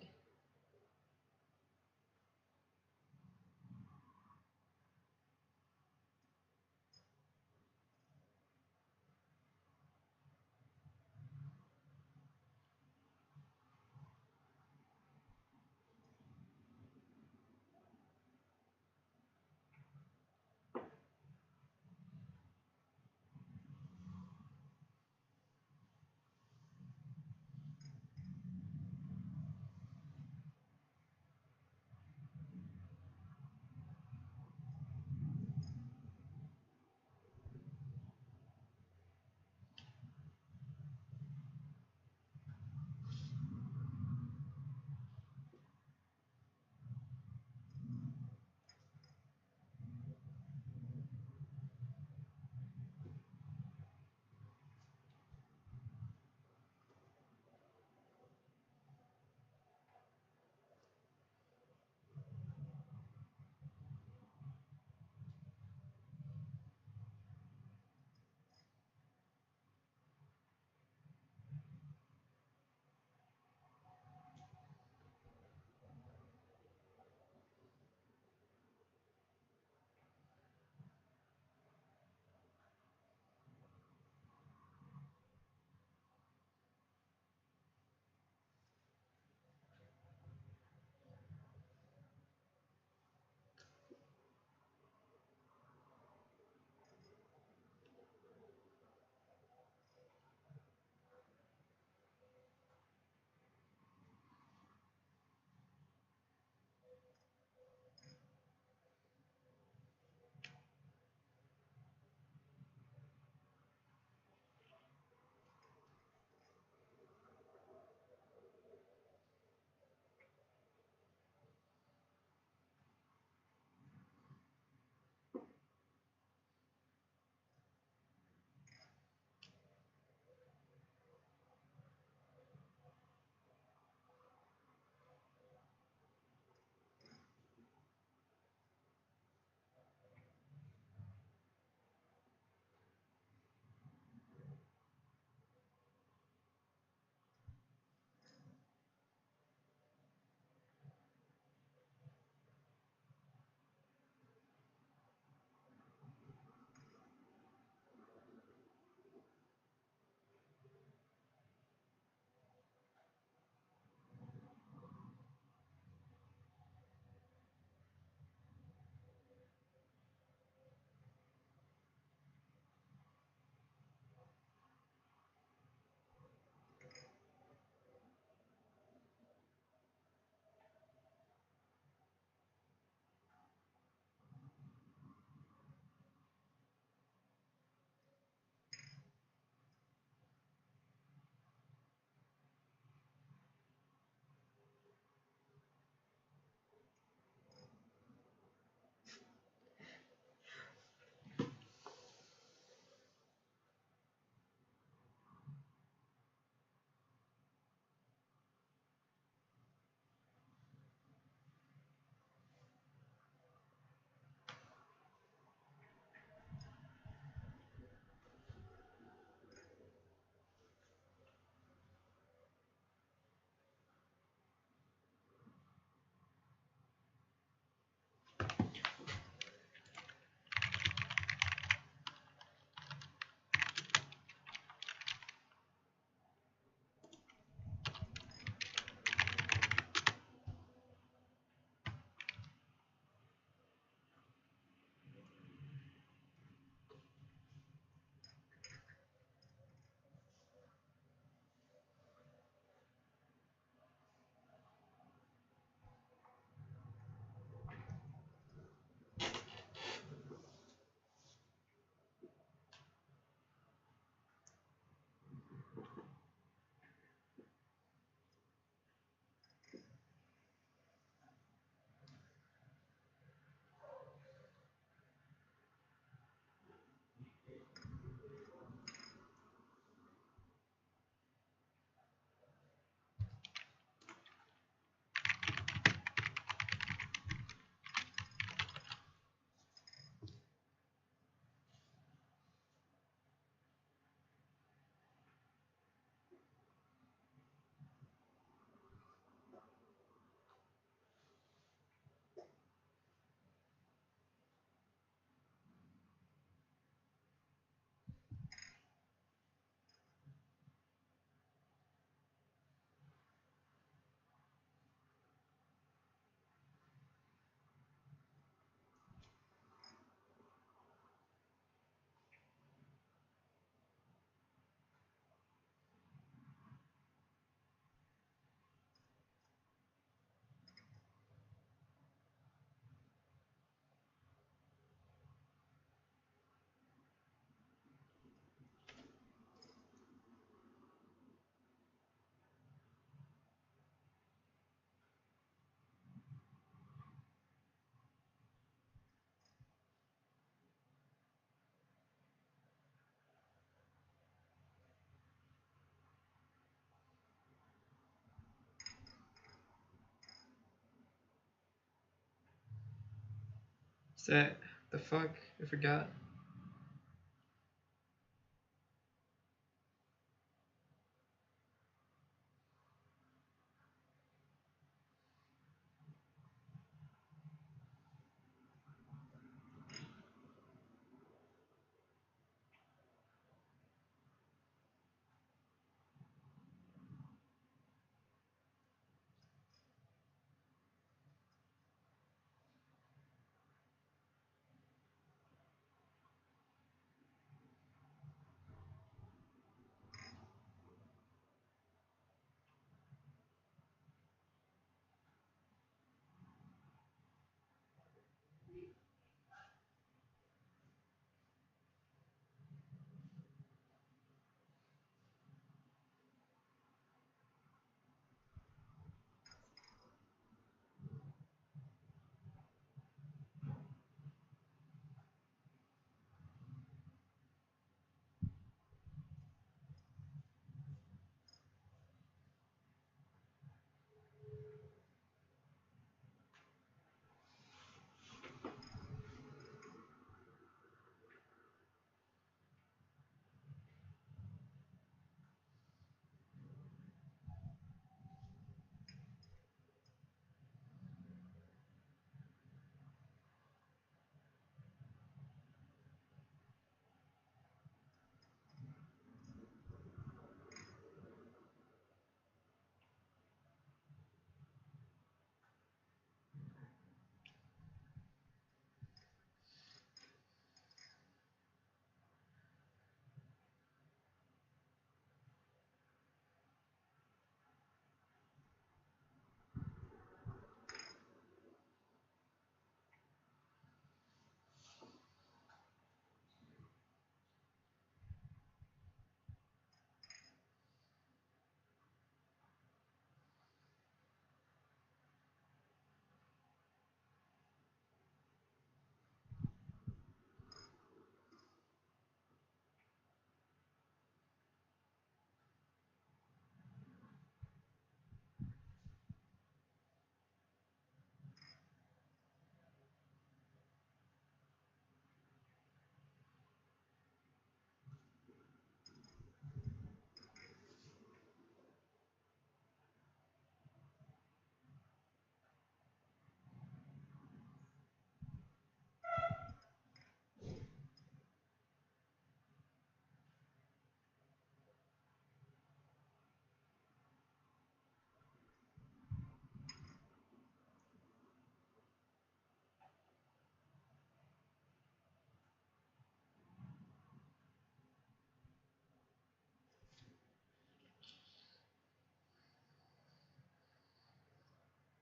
Say the fuck? I forgot.